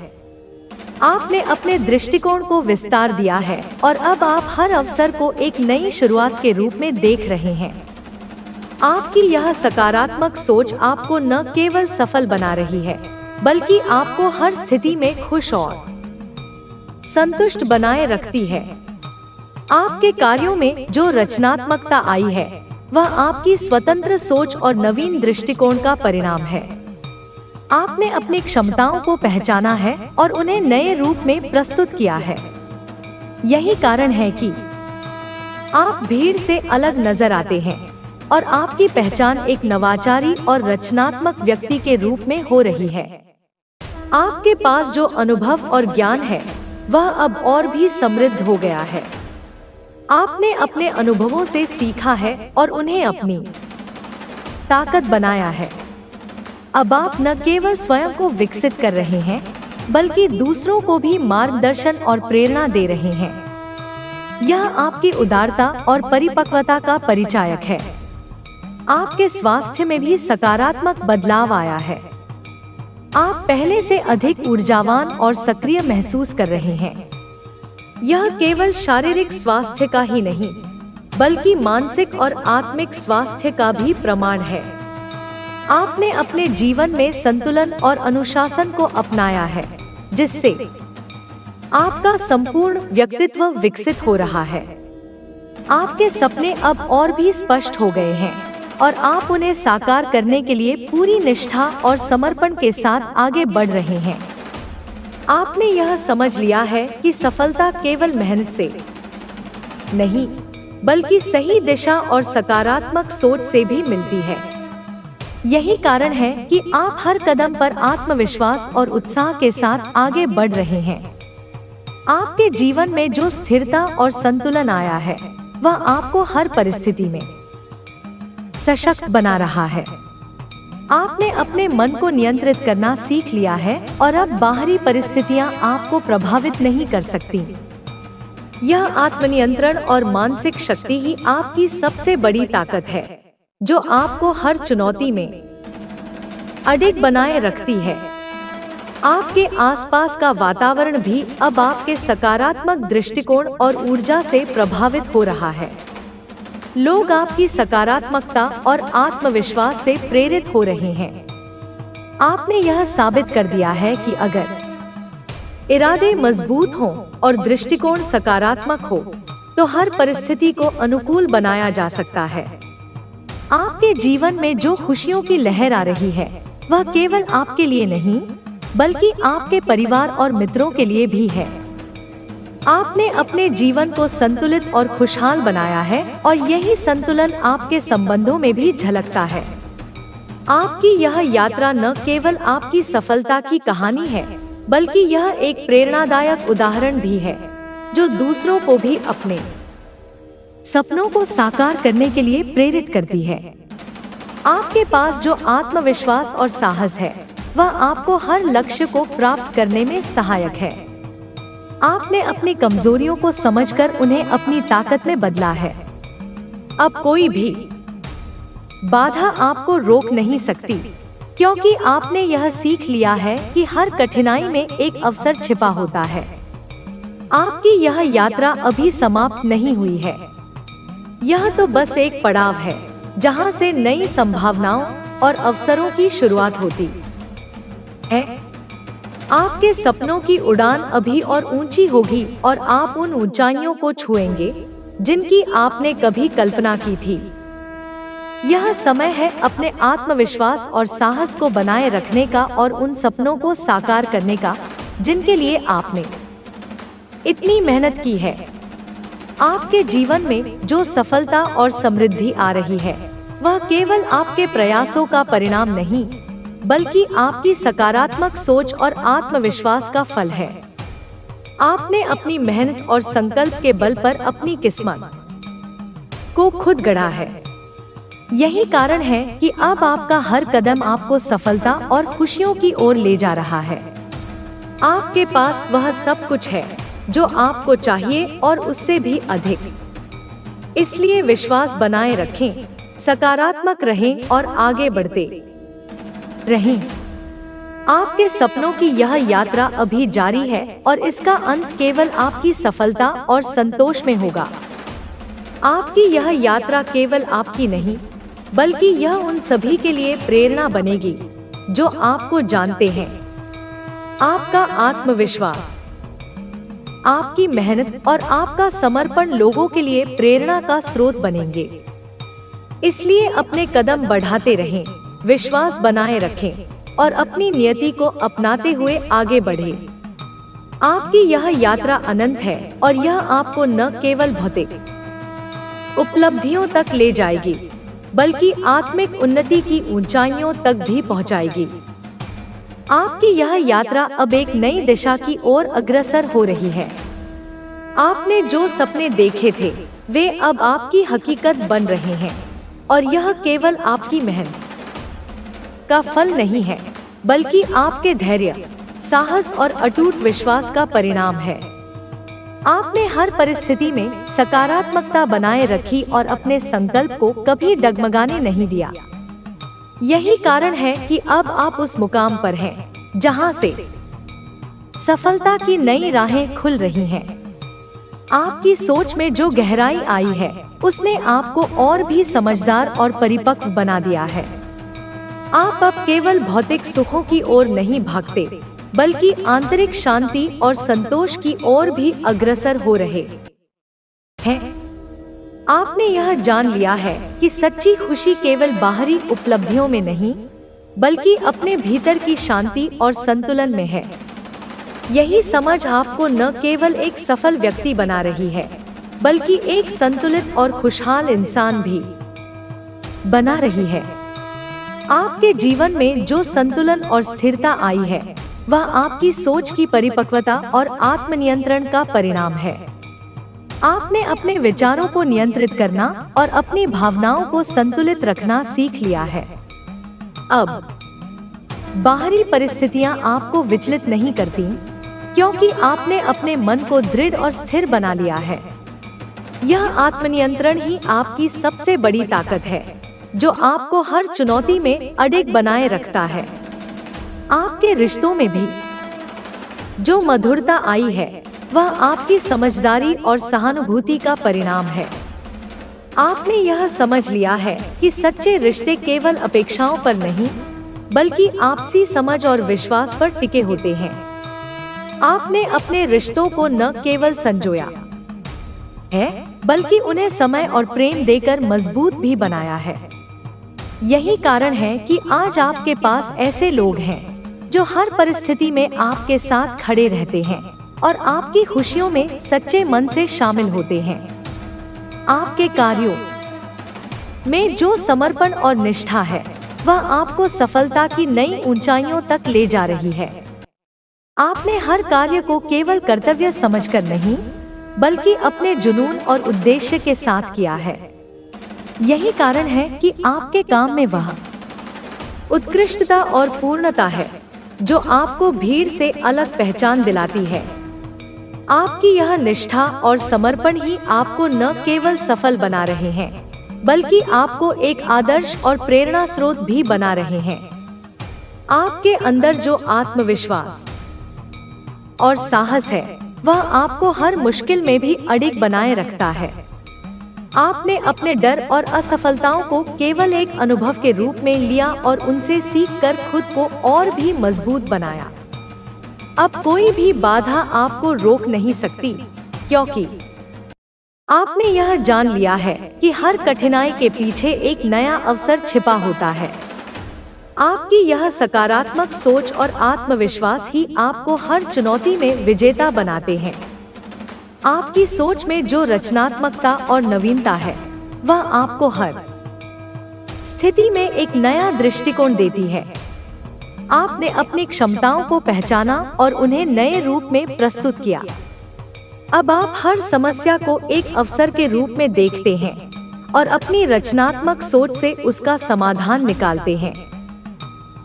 [SPEAKER 1] आपने अपने दृष्टिकोण को विस्तार दिया है और अब आप हर अवसर को एक नई शुरुआत के रूप में देख रहे हैं। आपकी यह सकारात्मक सोच आपको न केवल सफल बना रही है, बल्कि आपको हर स्थिति में खुश और संतुष्ट बनाए रखती है। आपके कार्यों में जो रचनात्मकता आई है, वह आपकी स्वतंत्र सोच और नवीन दृष्टिकोण का परिणाम है। आपने अपनी क्षमताओं को पहचाना है और उन्हें नए रूप में प्रस्तुत किया है। यही कारण है कि आप भीड़ से अलग नजर आते हैं और आपकी पहचान एक नवाचारी और रचनात्मक व्यक्ति के रूप में हो रही है। आपके पास जो अनुभव और ज्ञान है, वह अब और भी समृद्ध हो गया है। आपने अपने अनुभवों से सीखा है और उन्हें अपनी ताकत बनाया है। अब आप न केवल स्वयं को विकसित कर रहे हैं, बल्कि दूसरों को भी मार्गदर्शन और प्रेरणा दे रहे हैं। यह आपकी उदारता और परिपक्वता का परिचायक है। आपके स्वास्थ्य में भी सकारात्मक बदलाव आया है। आप पहले से अधिक ऊर्जावान और सक्रिय महसूस कर रहे हैं। यह केवल शारीरिक स्वास्थ्य का ही नहीं, बल्कि मानसिक और आत्मिक स्वास्थ्य का भी प्रमाण है। आपने अपने जीवन में संतुलन और अनुशासन को अपनाया है, जिससे आपका संपूर्ण व्यक्तित्व विकसित हो रहा है। आपके सपने अब और भी स्पष्ट हो गए हैं और आप उन्हें साकार करने के लिए पूरी निष्ठा और समर्पण के साथ आगे बढ़ रहे हैं। आपने यह समझ लिया है कि सफलता केवल मेहनत से नहीं, बल्कि सही दिशा और सकारात्मक सोच से भी मिलती है। यही कारण है कि आप हर कदम पर आत्मविश्वास और उत्साह के साथ आगे बढ़ रहे हैं। आपके जीवन में जो स्थिरता और संतुलन आया है, वह आपको हर परिस्थिति में सशक्त बना रहा है। आपने अपने मन को नियंत्रित करना सीख लिया है और अब बाहरी परिस्थितियां आपको प्रभावित नहीं कर सकती। यह आत्मनियंत्रण और मानसिक शक्ति ही आपकी सबसे बड़ी ताकत है, जो आपको हर चुनौती में अडिग बनाए रखती है। आपके आसपास का वातावरण भी अब आपके सकारात्मक दृष्टिकोण और ऊर्जा से प्रभावित हो रहा है। लोग आपकी सकारात्मकता और आत्मविश्वास से प्रेरित हो रहे हैं। आपने यह साबित कर दिया है कि अगर इरादे मजबूत हों और दृष्टिकोण सकारात्मक हो, तो हर परिस्थिति को अनुकूल बनाया जा सकता है। आपके जीवन में जो खुशियों की लहर आ रही है, वह केवल आपके लिए नहीं, बल्कि आपके परिवार और मित्रों के लिए भी है। आपने अपने जीवन को संतुलित और खुशहाल बनाया है और यही संतुलन आपके संबंधों में भी झलकता है। आपकी यह यात्रा न केवल आपकी सफलता की कहानी है, बल्कि यह एक प्रेरणादायक उदाहरण भी है, जो दूसरों को भी अपने सपनों को साकार करने के लिए प्रेरित करती है। आपके पास जो आत्मविश्वास और साहस है, वह आपको हर लक्ष्य को प्राप्त करने में सहायक है। आपने अपनी कमजोरियों को समझकर उन्हें अपनी ताकत में बदला है। अब कोई भी बाधा आपको रोक नहीं सकती, क्योंकि आपने यह सीख लिया है कि हर कठिनाई में एक अवसर छिपा होता है। आपकी यह यात्रा अभी समाप्त नहीं हुई है। यह तो बस एक पड़ाव है, जहां से नई संभावनाओं और अवसरों की शुरुआत होती है। आपके सपनों की उड़ान अभी और ऊंची होगी और आप उन ऊंचाइयों को छुएंगे जिनकी आपने कभी कल्पना की थी। यह समय है अपने आत्मविश्वास और साहस को बनाए रखने का और उन सपनों को साकार करने का जिनके लिए आपने इतनी मेहनत की है। आपके जीवन में जो सफलता और समृद्धि आ रही है, वह केवल आपके प्रयासों का परिणाम नहीं, बल्कि आपकी सकारात्मक सोच और आत्मविश्वास का फल है। आपने अपनी मेहनत और संकल्प के बल पर अपनी किस्मत को खुद गढ़ा है। यही कारण है कि अब आपका हर कदम आपको सफलता और खुशियों की ओर ले जा रहा है। आपके पास वह सब कुछ है जो आपको चाहिए और उससे भी अधिक। इसलिए विश्वास बनाए रखें, सकारात्मक रहें और आगे बढ़ते रहें। आपके सपनों की यह यात्रा अभी जारी है और इसका अंत केवल आपकी सफलता और संतोष में होगा। आपकी यह यात्रा केवल आपकी नहीं, बल्कि यह उन सभी के लिए प्रेरणा बनेगी जो आपको जानते हैं। आपका आत्मविश्वास, आपकी मेहनत और आपका समर्पण लोगों के लिए प्रेरणा का स्रोत बनेंगे। इसलिए अपने कदम बढ़ाते रहें, विश्वास बनाए रखें और अपनी नियति को अपनाते हुए आगे बढ़ें। आपकी यह यात्रा अनंत है और यह आपको न केवल भौतिक उपलब्धियों तक ले जाएगी, बल्कि आत्मिक उन्नति की ऊंचाइयों तक भी पहुंचाएगी। आपकी यह यात्रा अब एक नई दिशा की ओर अग्रसर हो रही है। आपने जो सपने देखे थे, वे अब आपकी हकीकत बन रहे हैं और यह केवल आपकी मेहनत का फल नहीं है, बल्कि आपके धैर्य, साहस और अटूट विश्वास का परिणाम है। आपने हर परिस्थिति में सकारात्मकता बनाए रखी और अपने संकल्प को कभी डगमगाने नहीं दिया। यही कारण है कि अब आप उस मुकाम पर हैं जहां से सफलता की नई राहें खुल रही हैं। आपकी सोच में जो गहराई आई है, उसने आपको और भी समझदार और परिपक्व बना दिया है। आप अब केवल भौतिक सुखों की ओर नहीं भागते, बल्कि आंतरिक शांति और संतोष की ओर भी अग्रसर हो रहे हैं। आपने यह जान लिया है कि सच्ची खुशी केवल बाहरी उपलब्धियों में नहीं, बल्कि अपने भीतर की शांति और संतुलन में है। यही समझ आपको न केवल एक सफल व्यक्ति बना रही है, बल्कि एक संतुलित और खुशहाल इंसान भी बना रही है। आपके जीवन में जो संतुलन और स्थिरता आई है, वह आपकी सोच की परिपक्वता और आत्मनियंत्रण का परिणाम है। आपने अपने विचारों को नियंत्रित करना और अपनी भावनाओं को संतुलित रखना सीख लिया है। अब बाहरी परिस्थितियां आपको विचलित नहीं करती, क्योंकि आपने अपने मन को दृढ़ और स्थिर बना लिया है। यह आत्मनियंत्रण ही आपकी सबसे बड़ी ताकत है, जो आपको हर चुनौती में अडिग बनाए रखता है। आपके रिश्तों में भी जो मधुरता आई है, वह आपकी समझदारी और सहानुभूति का परिणाम है। आपने यह समझ लिया है कि सच्चे रिश्ते केवल अपेक्षाओं पर नहीं, बल्कि आपसी समझ और विश्वास पर टिके होते हैं। आपने अपने रिश्तों को न केवल संजोया है, बल्कि उन्हें समय और प्रेम देकर मजबूत भी बनाया है। यही कारण है कि आज आपके पास ऐसे लोग हैं जो हर परिस्थिति में आपके साथ खड़े रहते हैं और आपकी खुशियों में सच्चे मन से शामिल होते हैं। आपके कार्यों में जो समर्पण और निष्ठा है, वह आपको सफलता की नई ऊंचाइयों तक ले जा रही है। आपने हर कार्य को केवल कर्तव्य समझकर नहीं, बल्कि अपने जुनून और उद्देश्य के साथ किया है। यही कारण है कि आपके काम में वह उत्कृष्टता और पूर्णता है जो आपको भीड़ से अलग पहचान दिलाती है। आपकी यह निष्ठा और समर्पण ही आपको न केवल सफल बना रहे हैं, बल्कि आपको एक आदर्श और प्रेरणा स्रोत भी बना रहे हैं। आपके अंदर जो आत्मविश्वास और साहस है, वह आपको हर मुश्किल में भी अडिग बनाए रखता है। आपने अपने डर और असफलताओं को केवल एक अनुभव के रूप में लिया और उनसे सीखकर खुद को और भी मजबूत बनाया। अब कोई भी बाधा आपको रोक नहीं सकती, क्योंकि आपने यह जान लिया है कि हर कठिनाई के पीछे एक नया अवसर छिपा होता है। आपकी यह सकारात्मक सोच और आत्मविश्वास ही आपको हर चुनौती में विजेता बनाते हैं। आपकी सोच में जो रचनात्मकता और नवीनता है, वह आपको हर स्थिति में एक नया दृष्टिकोण देती है। आपने अपनी क्षमताओं को पहचाना और उन्हें नए रूप में प्रस्तुत किया। अब आप हर समस्या को एक अवसर के रूप में देखते हैं और अपनी रचनात्मक सोच से उसका समाधान निकालते हैं।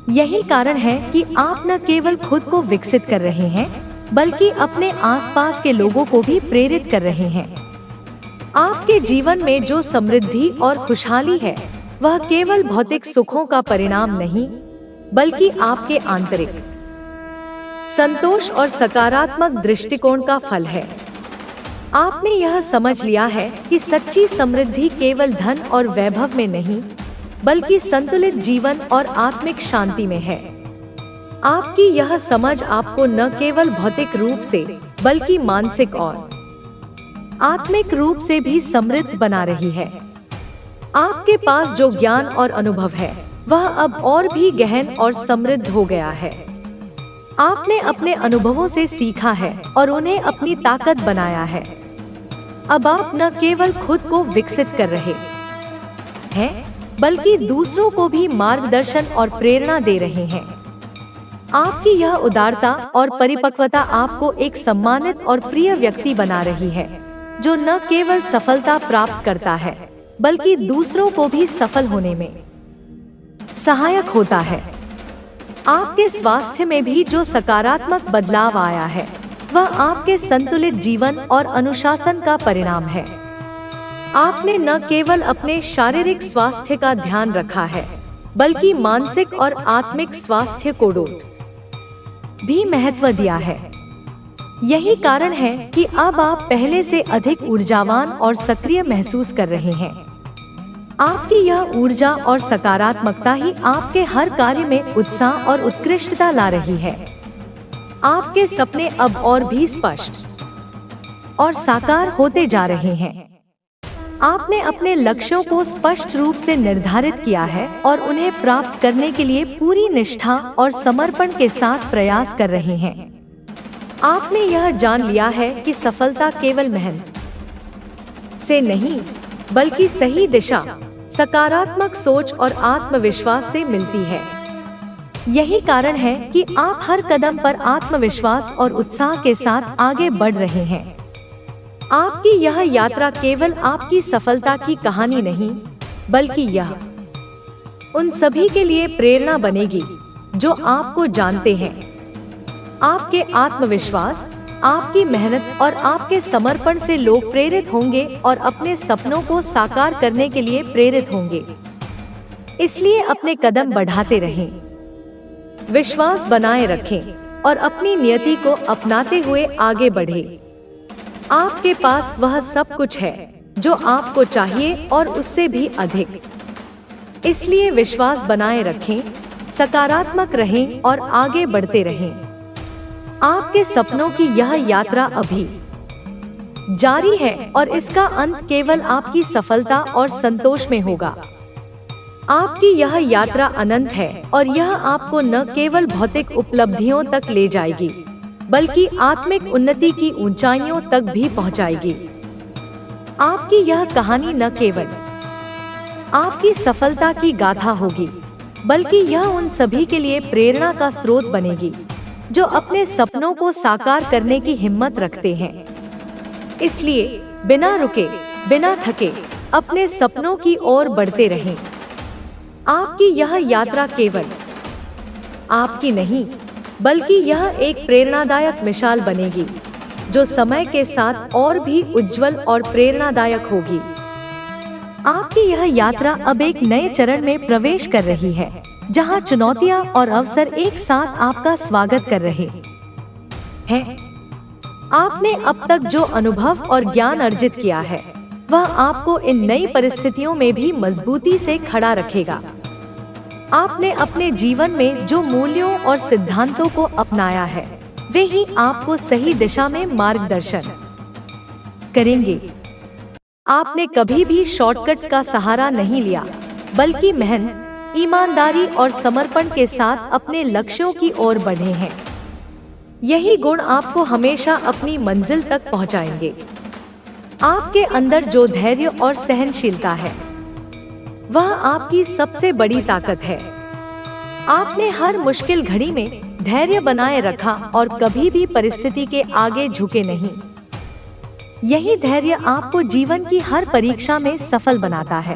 [SPEAKER 1] यही कारण है कि आप न केवल खुद को विकसित कर रहे हैं, बल्कि अपने आसपास के लोगों को भी प्रेरित कर रहे हैं। आपके जीवन में जो समृद्धि और खुशहाली है, वह केवल भौतिक सुखों का परिणाम नहीं, बल्कि आपके आंतरिक संतोष और सकारात्मक दृष्टिकोण का फल है। आपने यह समझ लिया है कि सच्ची समृद्धि केवल धन और वैभव में नहीं, बल्कि संतुलित जीवन और आत्मिक शांति में है। आपकी यह समझ आपको न केवल भौतिक रूप से, बल्कि मानसिक और आत्मिक रूप से भी समृद्ध बना रही है। आपके पास जो ज्ञान और अनुभव है, वह अब और भी गहन और समृद्ध हो गया है। आपने अपने अनुभवों से सीखा है और उन्हें अपनी ताकत बनाया है। अब आप न केवल खुद को विकसित कर रहे हैं, बल्कि दूसरों को भी मार्गदर्शन और प्रेरणा दे रहे हैं। आपकी यह उदारता और परिपक्वता आपको एक सम्मानित और प्रिय व्यक्ति बना रही है, जो न केवल सफलता प्राप्त करता है, बल्कि दूसरों को भी सफल होने में सहायक होता है। आपके स्वास्थ्य में भी जो सकारात्मक बदलाव आया है, वह आपके संतुलित जीवन और अनुशासन का परिणाम है। आपने न केवल अपने शारीरिक स्वास्थ्य का ध्यान रखा है, बल्कि मानसिक और आत्मिक स्वास्थ्य को भी महत्व दिया है। यही कारण है कि अब आप पहले से अधिक ऊर्जावान और सक्रिय महसूस कर रहे हैं। आपकी यह ऊर्जा और सकारात्मकता ही आपके हर कार्य में उत्साह और उत्कृष्टता ला रही है। आपके सपने अब और भी स्पष्ट और साकार होते जा रहे हैं। आपने अपने लक्ष्यों को स्पष्ट रूप से निर्धारित किया है और उन्हें प्राप्त करने के लिए पूरी निष्ठा और समर्पण के साथ प्रयास कर रहे हैं। आपने यह जान लिया है कि सफलता केवल मेहनत से नहीं, बल्कि सही दिशा, सकारात्मक सोच और आत्मविश्वास से मिलती है। यही कारण है कि आप हर कदम पर आत्मविश्वास और उत्साह के साथ आगे बढ़ रहे हैं। आपकी यह यात्रा केवल आपकी सफलता की कहानी नहीं, बल्कि यह उन सभी के लिए प्रेरणा बनेगी जो आपको जानते हैं। आपके आत्मविश्वास, आपकी मेहनत और आपके समर्पण से लोग प्रेरित होंगे और अपने सपनों को साकार करने के लिए प्रेरित होंगे। इसलिए अपने कदम बढ़ाते रहें, विश्वास बनाए रखें और अपनी नियति को अपनाते हुए आगे बढ़ें। आपके पास वह सब कुछ है जो आपको चाहिए और उससे भी अधिक। इसलिए विश्वास बनाए रखें, सकारात्मक रहें और आगे बढ़ते रहें। आपके सपनों की यह यात्रा अभी जारी है और इसका अंत केवल आपकी सफलता और संतोष में होगा। आपकी यह यात्रा अनंत है और यह आपको न केवल भौतिक उपलब्धियों तक ले जाएगी, बल्कि आत्मिक उन्नति की ऊंचाइयों तक भी पहुंचाएगी। आपकी यह कहानी न केवल आपकी सफलता की गाथा होगी, बल्कि यह उन सभी के लिए प्रेरणा का स्रोत बनेगी जो अपने सपनों को साकार करने की हिम्मत रखते हैं। इसलिए बिना रुके, बिना थके अपने सपनों की ओर बढ़ते रहें। आपकी यह यात्रा केवल आपकी नहीं, बल्कि यह एक प्रेरणादायक मिसाल बनेगी जो समय के साथ और भी उज्जवल और प्रेरणादायक होगी। आपकी यह यात्रा अब एक नए चरण में प्रवेश कर रही है, जहां चुनौतियां और अवसर एक साथ आपका स्वागत कर रहे हैं। आपने अब तक जो अनुभव और ज्ञान अर्जित किया है, वह आपको इन नई परिस्थितियों में भी मजबूती से खड़ा रखेगा। आपने अपने जीवन में जो मूल्यों और सिद्धांतों को अपनाया है, वे ही आपको सही दिशा में मार्गदर्शन करेंगे। आपने कभी भी शॉर्टकट्स का सहारा नहीं लिया, बल्कि मेहनत, ईमानदारी और समर्पण के साथ अपने लक्ष्यों की ओर बढ़े हैं। यही गुण आपको हमेशा अपनी मंजिल तक पहुंचाएंगे। आपके अंदर जो धैर्य और सहनशीलता है, वह आपकी सबसे बड़ी ताकत है। आपने हर मुश्किल घड़ी में धैर्य बनाए रखा और कभी भी परिस्थिति के आगे झुके नहीं। यही धैर्य आपको जीवन की हर परीक्षा में सफल बनाता है।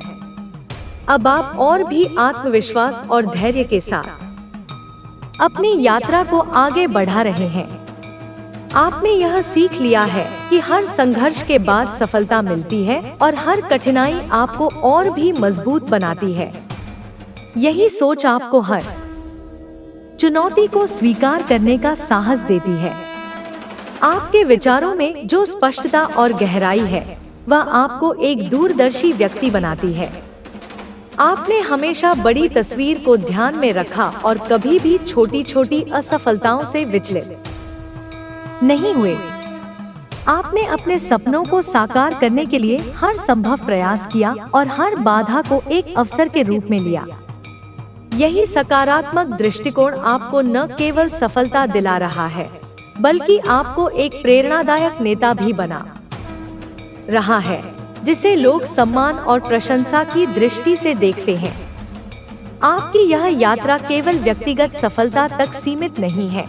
[SPEAKER 1] अब आप और भी आत्मविश्वास और धैर्य के साथ अपनी यात्रा को आगे बढ़ा रहे हैं। आपने यह सीख लिया है कि हर संघर्ष के बाद सफलता मिलती है और हर कठिनाई आपको और भी मजबूत बनाती है। यही सोच आपको हर चुनौती को स्वीकार करने का साहस देती है। आपके विचारों में जो स्पष्टता और गहराई है, वह आपको एक दूरदर्शी व्यक्ति बनाती है। आपने हमेशा बड़ी तस्वीर को ध्यान में रखा और कभी भी छोटी छोटी असफलताओं से विचलित नहीं हुए। आपने अपने सपनों को साकार करने के लिए हर संभव प्रयास किया और हर बाधा को एक अवसर के रूप में लिया। यही सकारात्मक दृष्टिकोण आपको न केवल सफलता दिला रहा है, बल्कि आपको एक प्रेरणादायक नेता भी बना रहा है, जिसे लोग सम्मान और प्रशंसा की दृष्टि से देखते हैं। आपकी यह यात्रा केवल व्यक्तिगत सफलता तक सीमित नहीं है,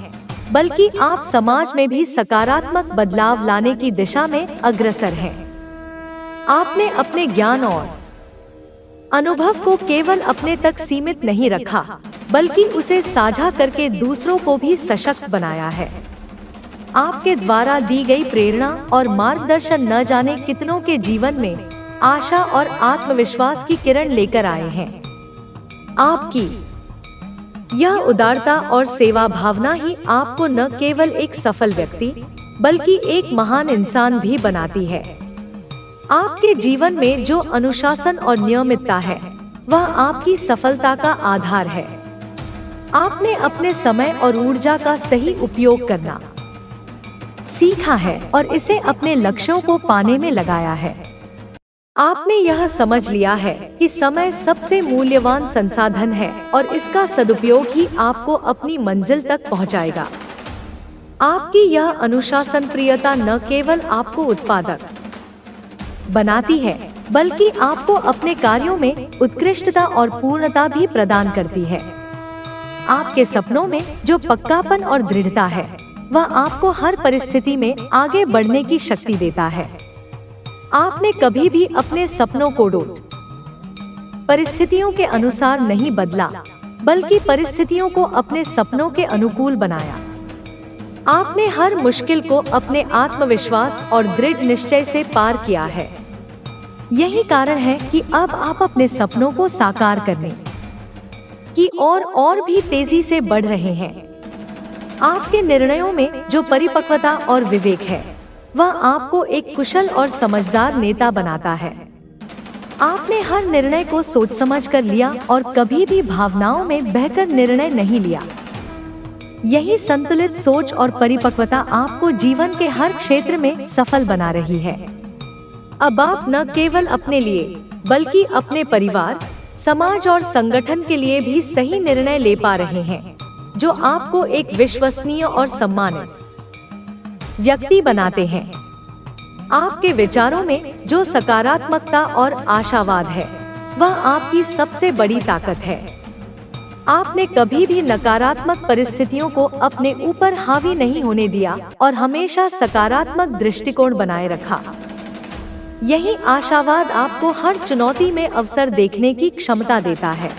[SPEAKER 1] बल्कि आप समाज में भी सकारात्मक बदलाव लाने की दिशा में अग्रसर हैं। आपने अपने ज्ञान और अनुभव को केवल अपने तक सीमित नहीं रखा, बल्कि उसे साझा करके दूसरों को भी सशक्त बनाया है। आपके द्वारा दी गई प्रेरणा और मार्गदर्शन न जाने कितनों के जीवन में आशा और आत्मविश्वास की किरण लेकर आए हैं। आपकी यह उदारता और सेवा भावना ही आपको न केवल एक सफल व्यक्ति, बल्कि एक महान इंसान भी बनाती है। आपके जीवन में जो अनुशासन और नियमितता है, वह आपकी सफलता का आधार है। आपने अपने समय और ऊर्जा का सही उपयोग करना सीखा है और इसे अपने लक्ष्यों को पाने में लगाया है। आपने यह समझ लिया है कि समय सबसे मूल्यवान संसाधन है और इसका सदुपयोग ही आपको अपनी मंजिल तक पहुंचाएगा। आपकी यह अनुशासन प्रियता न केवल आपको उत्पादक बनाती है, बल्कि आपको अपने कार्यों में उत्कृष्टता और पूर्णता भी प्रदान करती है। आपके सपनों में जो पक्कापन और दृढ़ता है, वह आपको हर परिस्थिति में आगे बढ़ने की शक्ति देता है। आपने कभी भी अपने सपनों को परिस्थितियों के अनुसार नहीं बदला, बल्कि परिस्थितियों को अपने सपनों के अनुकूल बनाया। आपने हर मुश्किल को अपने आत्मविश्वास और दृढ़ निश्चय से पार किया है। यही कारण है कि अब आप अपने सपनों को साकार करने की और भी तेजी से बढ़ रहे हैं। आपके निर्णयों में जो परिपक्वता और विवेक है, वह आपको एक कुशल और समझदार नेता बनाता है। आपने हर निर्णय को सोच समझ कर लिया और कभी भी भावनाओं में बहकर निर्णय नहीं लिया। यही संतुलित सोच और परिपक्वता आपको जीवन के हर क्षेत्र में सफल बना रही है। अब आप न केवल अपने लिए, बल्कि अपने परिवार, समाज और संगठन के लिए भी सही निर्णय ले पा रहे हैं, जो आपको एक विश्वसनीय और सम्मानित व्यक्ति बनाते हैं। आपके विचारों में जो सकारात्मकता और आशावाद है, वह आपकी सबसे बड़ी ताकत है। आपने कभी भी नकारात्मक परिस्थितियों को अपने ऊपर हावी नहीं होने दिया और हमेशा सकारात्मक दृष्टिकोण बनाए रखा। यही आशावाद आपको हर चुनौती में अवसर देखने की क्षमता देता है।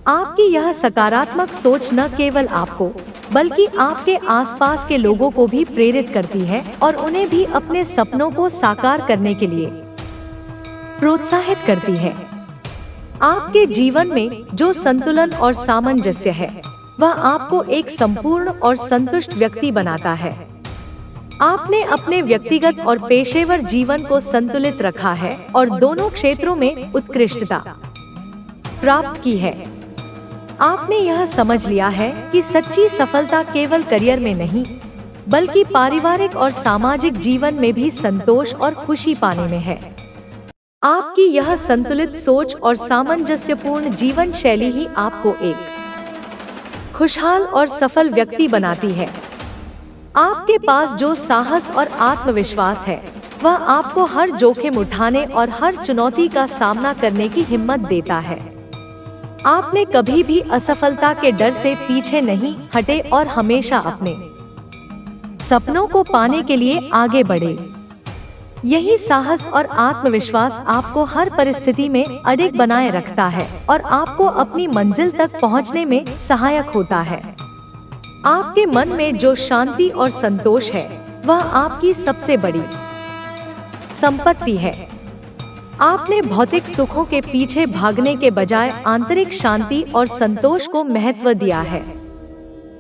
[SPEAKER 1] आपकी यह सकारात्मक सोच न केवल आपको, बल्कि आपके आसपास के लोगों को भी प्रेरित करती है और उन्हें भी अपने सपनों को साकार करने के लिए प्रोत्साहित करती है। आपके जीवन में जो संतुलन और सामंजस्य है, वह आपको एक संपूर्ण और संतुष्ट व्यक्ति बनाता है। आपने अपने व्यक्तिगत और पेशेवर जीवन को संतुलित रखा है और दोनों क्षेत्रों में उत्कृष्टता प्राप्त की है। आपने यह समझ लिया है कि सच्ची सफलता केवल करियर में नहीं, बल्कि पारिवारिक और सामाजिक जीवन में भी संतोष और खुशी पाने में है। आपकी यह संतुलित सोच और सामंजस्यपूर्ण जीवन शैली ही आपको एक खुशहाल और सफल व्यक्ति बनाती है। आपके पास जो साहस और आत्मविश्वास है, वह आपको हर जोखिम उठाने और हर चुनौती का सामना करने की हिम्मत देता है। आपने कभी भी असफलता के डर से पीछे नहीं हटे और हमेशा अपने सपनों को पाने के लिए आगे बढ़े। यही साहस और आत्मविश्वास आपको हर परिस्थिति में अडिग बनाए रखता है और आपको अपनी मंजिल तक पहुंचने में सहायक होता है। आपके मन में जो शांति और संतोष है, वह आपकी सबसे बड़ी संपत्ति है। आपने भौतिक सुखों के पीछे भागने के बजाय आंतरिक शांति और संतोष को महत्व दिया है।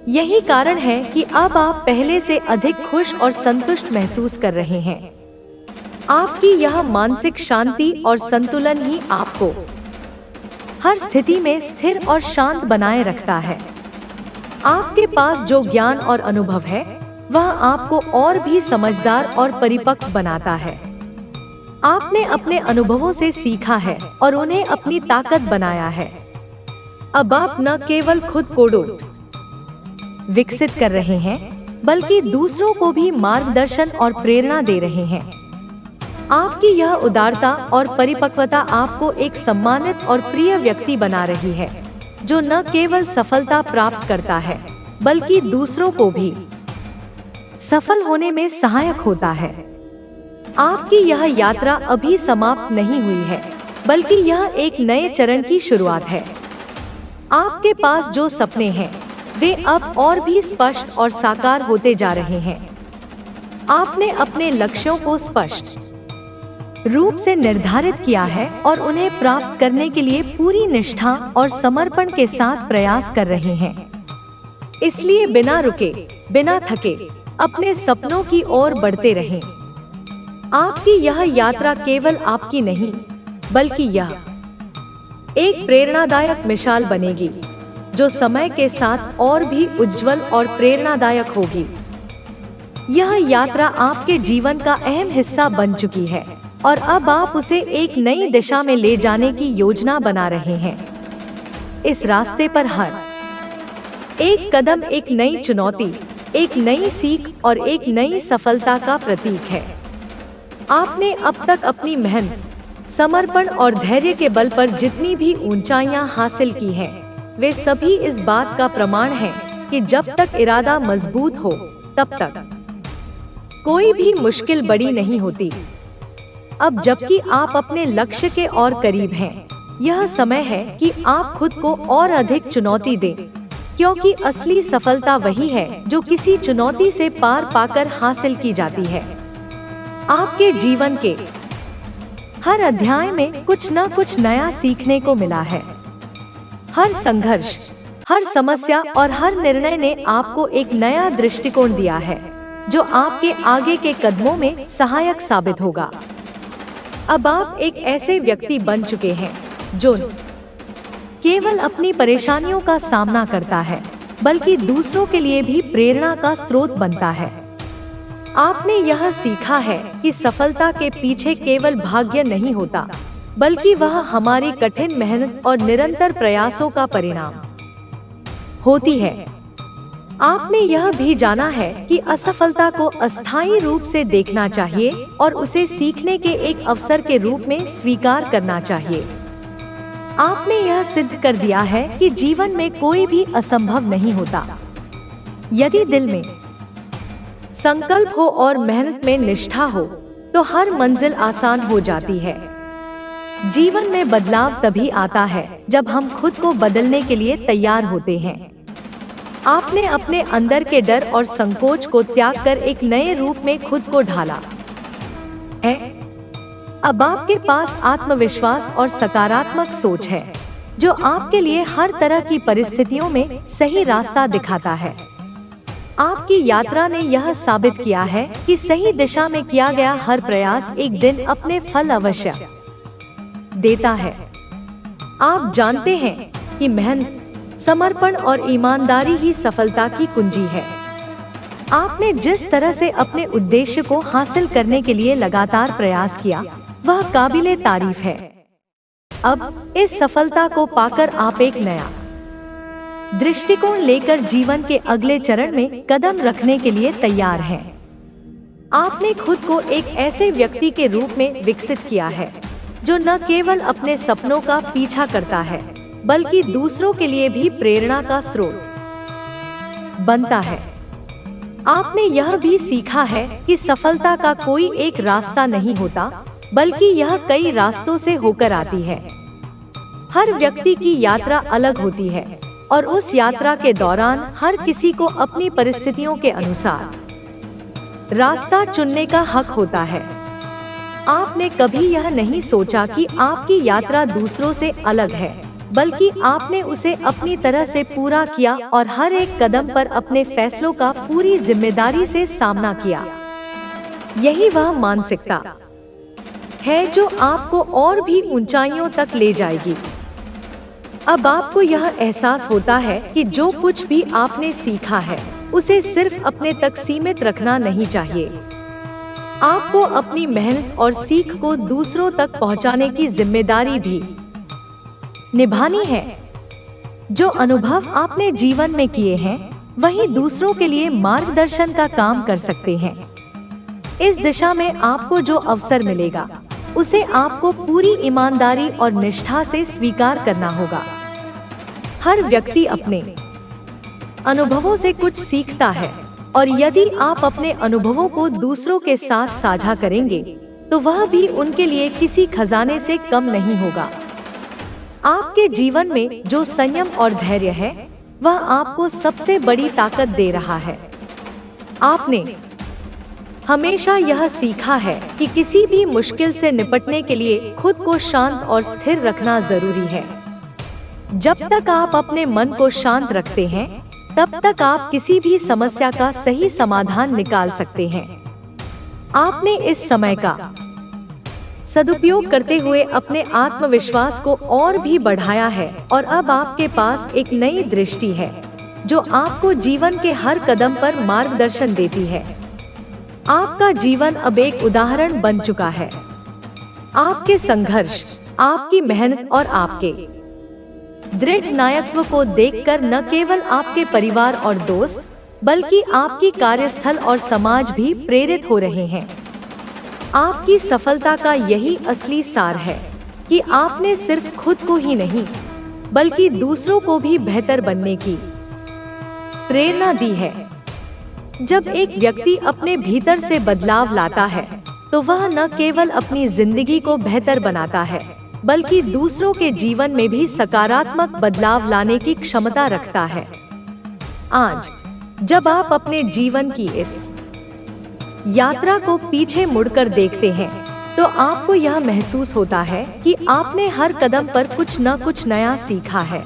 [SPEAKER 1] यही कारण है कि अब आप पहले से अधिक खुश और संतुष्ट महसूस कर रहे हैं। आपकी यह मानसिक शांति और संतुलन ही आपको हर स्थिति में स्थिर और शांत बनाए रखता है। आपके पास जो ज्ञान और अनुभव है, वह आपको और भी समझदार और परिपक्व बनाता है। आपने अपने अनुभवों से सीखा है और उन्हें अपनी ताकत बनाया है। अब आप न केवल खुद को विकसित कर रहे हैं, बल्कि दूसरों को भी मार्गदर्शन और प्रेरणा दे रहे हैं। आपकी यह उदारता और परिपक्वता आपको एक सम्मानित और प्रिय व्यक्ति बना रही है, जो न केवल सफलता प्राप्त करता है, बल्कि दूसरों को भी सफल होने में सहायक होता है। आपकी यह यात्रा अभी समाप्त नहीं हुई है, बल्कि यह एक नए चरण की शुरुआत है। आपके पास जो सपने हैं, वे अब और भी स्पष्ट और साकार होते जा रहे हैं। आपने अपने लक्ष्यों को स्पष्ट रूप से निर्धारित किया है और उन्हें प्राप्त करने के लिए पूरी निष्ठा और समर्पण के साथ प्रयास कर रहे हैं। इसलिए बिना रुके, बिना थके, अपने सपनों की ओर बढ़ते रहें। आपकी यह यात्रा केवल आपकी नहीं, बल्कि यह एक प्रेरणादायक मिसाल बनेगी, जो समय के साथ और भी उज्जवल और प्रेरणादायक होगी। यह यात्रा आपके जीवन का अहम हिस्सा बन चुकी है और अब आप उसे एक नई दिशा में ले जाने की योजना बना रहे हैं। इस रास्ते पर हर एक कदम एक नई चुनौती, एक नई सीख और एक नई सफलता का प्रतीक है। आपने अब तक अपनी मेहनत, समर्पण और धैर्य के बल पर जितनी भी ऊंचाइयां हासिल की हैं, वे सभी इस बात का प्रमाण हैं कि जब तक इरादा मजबूत हो, तब तक कोई भी मुश्किल बड़ी नहीं होती। अब जबकि आप अपने लक्ष्य के और करीब हैं, यह समय है कि आप खुद को और अधिक चुनौती दें, क्योंकि असली सफलता वही है जो किसी चुनौती से पार पाकर हासिल की जाती है। आपके जीवन के हर अध्याय में कुछ न कुछ नया सीखने को मिला है। हर संघर्ष, हर समस्या और हर निर्णय ने आपको एक नया दृष्टिकोण दिया है, जो आपके आगे के कदमों में सहायक साबित होगा। अब आप एक ऐसे व्यक्ति बन चुके हैं जो केवल अपनी परेशानियों का सामना करता है, बल्कि दूसरों के लिए भी प्रेरणा का स्रोत बनता है। आपने यह सीखा है कि सफलता के पीछे केवल भाग्य नहीं होता, बल्कि वह हमारी कठिन मेहनत और निरंतर प्रयासों का परिणाम होती है। आपने यह भी जाना है कि असफलता को अस्थायी रूप से देखना चाहिए और उसे सीखने के एक अवसर के रूप में स्वीकार करना चाहिए। आपने यह सिद्ध कर दिया है कि जीवन में कोई भी असंभव नहीं होता। यदि दिल में संकल्प हो और मेहनत में निष्ठा हो, तो हर मंजिल आसान हो जाती है। जीवन में बदलाव तभी आता है जब हम खुद को बदलने के लिए तैयार होते हैं। आपने अपने अंदर के डर और संकोच को त्याग कर एक नए रूप में खुद को ढाला है। अब आपके पास आत्मविश्वास और सकारात्मक सोच है, जो आपके लिए हर तरह की परिस्थितियों में सही रास्ता दिखाता है। आपकी यात्रा ने यह साबित किया है कि सही दिशा में किया गया हर प्रयास एक दिन अपने फल अवश्य देता है। आप जानते हैं कि मेहनत, समर्पण और ईमानदारी ही सफलता की कुंजी है। आपने जिस तरह से अपने उद्देश्य को हासिल करने के लिए लगातार प्रयास किया, वह काबिले तारीफ है। अब इस सफलता को पाकर आप एक नया दृष्टिकोण लेकर जीवन के अगले चरण में कदम रखने के लिए तैयार हैं। आपने खुद को एक ऐसे व्यक्ति के रूप में विकसित किया है, जो न केवल अपने सपनों का पीछा करता है, बल्कि दूसरों के लिए भी प्रेरणा का स्रोत बनता है। आपने यह भी सीखा है कि सफलता का कोई एक रास्ता नहीं होता, बल्कि यह कई रास्तों से होकर आती है। हर व्यक्ति की यात्रा अलग होती है और उस यात्रा के दौरान हर किसी को अपनी परिस्थितियों के अनुसार रास्ता चुनने का हक होता है। आपने कभी यह नहीं सोचा कि आपकी यात्रा दूसरों से अलग है, बल्कि आपने उसे अपनी तरह से पूरा किया और हर एक कदम पर अपने फैसलों का पूरी जिम्मेदारी से सामना किया। यही वह मानसिकता है जो आपको और भी ऊंचाइयों तक ले जाएगी। अब आपको यह एहसास होता है कि जो कुछ भी आपने सीखा है, उसे सिर्फ अपने तक सीमित रखना नहीं चाहिए। आपको अपनी मेहनत और सीख को दूसरों तक पहुंचाने की जिम्मेदारी भी निभानी है। जो अनुभव आपने जीवन में किए हैं, वही दूसरों के लिए मार्गदर्शन का काम कर सकते हैं। इस दिशा में आपको जो अवसर मिलेगा, उसे आपको पूरी ईमानदारी और निष्ठा से स्वीकार करना होगा। हर व्यक्ति अपने अनुभवों से कुछ सीखता है, और यदि आप अपने अनुभवों को दूसरों के साथ साझा करेंगे, तो वह भी उनके लिए किसी खजाने से कम नहीं होगा। आपके जीवन में जो संयम और धैर्य है, वह आपको सबसे बड़ी ताकत दे रहा है। आपने हमेशा यह सीखा है कि किसी भी मुश्किल से निपटने के लिए खुद को शांत और स्थिर रखना जरूरी है। जब तक आप अपने मन को शांत रखते हैं, तब तक आप किसी भी समस्या का सही समाधान निकाल सकते हैं। आपने इस समय का सदुपयोग करते हुए अपने आत्मविश्वास को और भी बढ़ाया है और अब आपके पास एक नई दृष्टि है जो आपको जीवन के हर कदम पर मार्गदर्शन देती है। आपका जीवन अब एक उदाहरण बन चुका है। आपके संघर्ष, आपकी मेहनत और आपके दृढ़ नायकत्व को देखकर न केवल आपके परिवार और दोस्त बल्कि आपकी कार्यस्थल और समाज भी प्रेरित हो रहे हैं। आपकी सफलता का यही असली सार है कि आपने सिर्फ खुद को ही नहीं बल्कि दूसरों को भी बेहतर बनने की प्रेरणा दी है। जब एक व्यक्ति अपने भीतर से बदलाव लाता है तो वह न केवल अपनी जिंदगी को बेहतर बनाता है बल्कि दूसरों के जीवन में भी सकारात्मक बदलाव लाने की क्षमता रखता है। आज जब आप अपने जीवन की इस यात्रा को पीछे मुड़कर देखते हैं तो आपको यह महसूस होता है कि आपने हर कदम पर कुछ न कुछ नया सीखा है।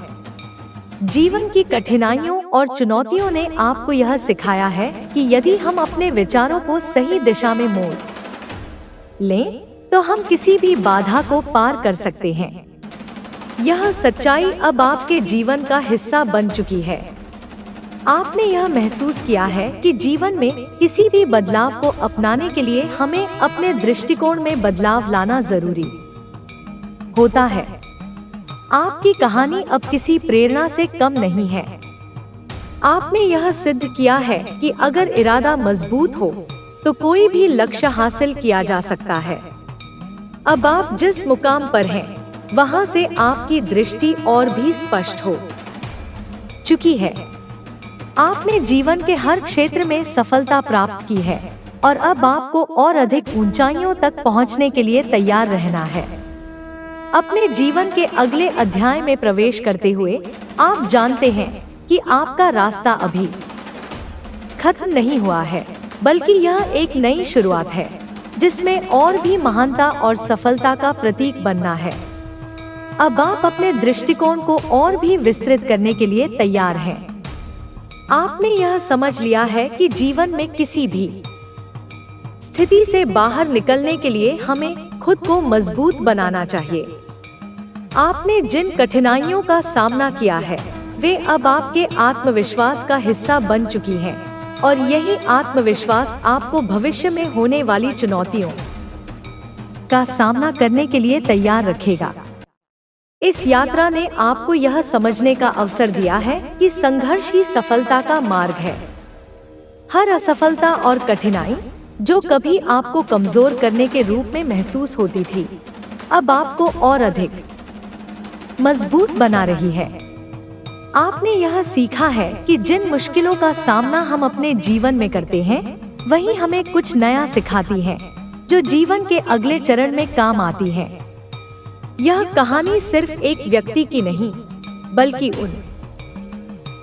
[SPEAKER 1] जीवन की कठिनाइयों और चुनौतियों ने आपको यह सिखाया है कि यदि हम अपने विचारों को सही दिशा में मोड़ लें तो हम किसी भी बाधा को पार कर सकते हैं। यह सच्चाई अब आपके जीवन का हिस्सा बन चुकी है। आपने यह महसूस किया है कि जीवन में किसी भी बदलाव को अपनाने के लिए हमें अपने दृष्टिकोण में बदलाव लाना जरूरी होता है। आपकी कहानी अब किसी प्रेरणा से कम नहीं है। आपने यह सिद्ध किया है कि अगर इरादा मजबूत हो तो कोई भी लक्ष्य हासिल किया जा सकता है। अब आप जिस मुकाम पर हैं, वहां से आपकी दृष्टि और भी स्पष्ट हो चुकी है। आपने जीवन के हर क्षेत्र में सफलता प्राप्त की है और अब आपको और अधिक ऊंचाइयों तक पहुंचने के लिए तैयार रहना है। अपने जीवन के अगले अध्याय में प्रवेश करते हुए आप जानते हैं कि आपका रास्ता अभी खत्म नहीं हुआ है बल्कि यह एक नई शुरुआत है जिसमें और भी महानता और सफलता का प्रतीक बनना है। अब आप अपने दृष्टिकोण को और भी विस्तृत करने के लिए तैयार हैं। आपने यह समझ लिया है कि जीवन में किसी भी स्थिति से बाहर निकलने के लिए हमें खुद को मजबूत बनाना चाहिए। आपने जिन कठिनाइयों का सामना किया है वे अब आपके आत्मविश्वास का हिस्सा बन चुकी हैं और यही आत्मविश्वास आपको भविष्य में होने वाली चुनौतियों का सामना करने के लिए तैयार रखेगा। इस यात्रा ने आपको यह समझने का अवसर दिया है कि संघर्ष ही सफलता का मार्ग है। हर असफलता और कठिनाई जो कभी आपको कमजोर करने के रूप में महसूस होती थी, अब आपको और अधिक मजबूत बना रही है। आपने यह सीखा है कि जिन मुश्किलों का सामना हम अपने जीवन में करते हैं, वही हमें कुछ नया सिखाती हैं, जो जीवन के अगले चरण में काम आती है। यह कहानी सिर्फ एक व्यक्ति की नहीं, बल्कि उन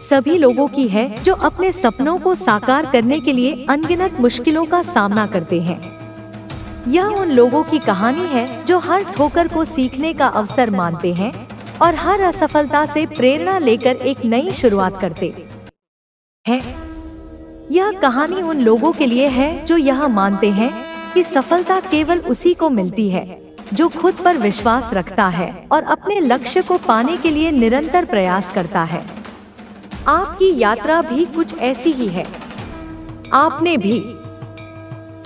[SPEAKER 1] सभी लोगों की है जो अपने सपनों को साकार करने के लिए अनगिनत मुश्किलों का सामना करते हैं। यह उन लोगों की कहानी है जो हर ठोकर को सीखने का अवसर मानते हैं और हर असफलता से प्रेरणा लेकर एक नई शुरुआत करते हैं। यह कहानी उन लोगों के लिए है जो यह मानते हैं कि सफलता केवल उसी को मिलती है जो खुद पर विश्वास रखता है और अपने लक्ष्य को पाने के लिए निरंतर प्रयास करता है। आपकी यात्रा भी कुछ ऐसी ही है। आपने भी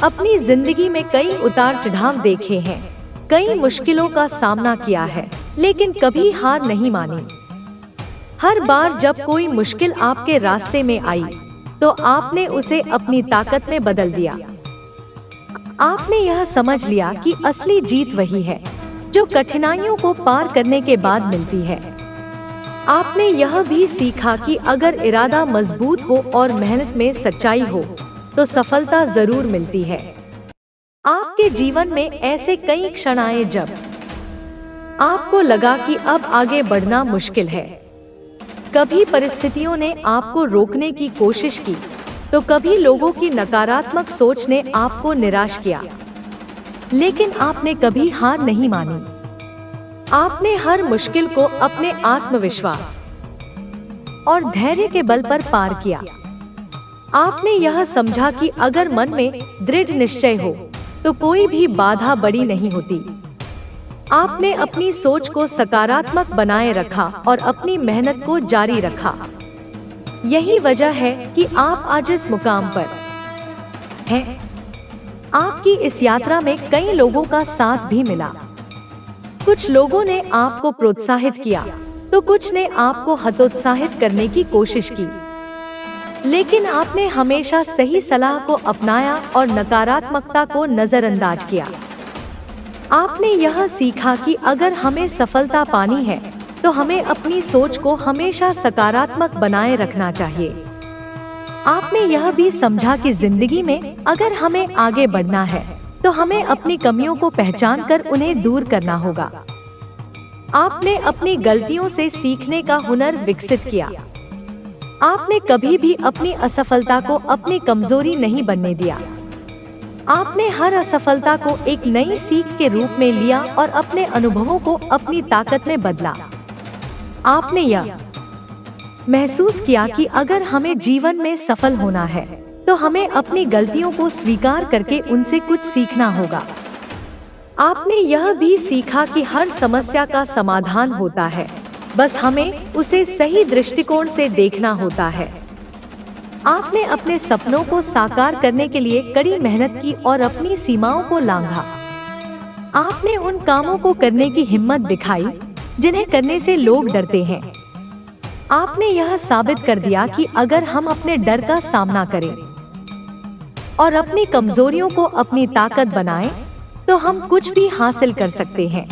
[SPEAKER 1] अपनी जिंदगी में कई उतार चढ़ाव देखे हैं, कई मुश्किलों का सामना किया है, लेकिन कभी हार नहीं मानी। हर बार जब कोई मुश्किल आपके रास्ते में आई, तो आपने उसे अपनी ताकत में बदल दिया। आपने यह समझ लिया कि असली जीत वही है जो कठिनाइयों को पार करने के बाद मिलती है। आपने यह भी सीखा कि अगर इरादा मजबूत हो और मेहनत में सच्चाई हो, तो सफलता जरूर मिलती है। आपके जीवन में ऐसे कई क्षण आए जब आपको लगा कि अब आगे बढ़ना मुश्किल है। कभी परिस्थितियों ने आपको रोकने की कोशिश की, तो कभी लोगों की नकारात्मक सोच ने आपको निराश किया, लेकिन आपने कभी हार नहीं मानी। आपने हर मुश्किल को अपने आत्मविश्वास, और धैर्य के बल पर पार किया। आपने यह समझा कि अगर मन में दृढ़ निश्चय हो तो कोई भी बाधा बड़ी नहीं होती। आपने अपनी सोच को सकारात्मक बनाए रखा और अपनी मेहनत को जारी रखा। यही वजह है कि आप आज इस मुकाम पर हैं। आपकी इस यात्रा में कई लोगों का साथ भी मिला। कुछ लोगों ने आपको प्रोत्साहित किया तो कुछ ने आपको हतोत्साहित करने की कोशिश की, लेकिन आपने हमेशा सही सलाह को अपनाया और नकारात्मकता को नजरअंदाज किया। आपने यह सीखा कि अगर हमें सफलता पानी है तो हमें अपनी सोच को हमेशा सकारात्मक बनाए रखना चाहिए। आपने यह भी समझा कि जिंदगी में अगर हमें आगे बढ़ना है तो हमें अपनी कमियों को पहचान कर उन्हें दूर करना होगा। आपने अपनी गलतियों से सीखने का हुनर विकसित किया। आपने कभी भी अपनी असफलता को अपनी कमजोरी नहीं बनने दिया। आपने हर असफलता को एक नई सीख के रूप में लिया और अपने अनुभवों को अपनी ताकत में बदला। आपने यह महसूस किया कि अगर हमें जीवन में सफल होना है तो हमें अपनी गलतियों को स्वीकार करके उनसे कुछ सीखना होगा। आपने यह भी सीखा कि हर समस्या का समाधान होता है, बस हमें उसे सही दृष्टिकोण से देखना होता है। आपने अपने सपनों को साकार करने के लिए कड़ी मेहनत की और अपनी सीमाओं को लांघा। आपने उन कामों को करने की हिम्मत दिखाई जिन्हें करने से लोग डरते हैं। आपने यह साबित कर दिया कि अगर हम अपने डर का सामना करें और अपनी कमजोरियों को अपनी ताकत बनाएं, तो हम कुछ भी हासिल कर सकते हैं।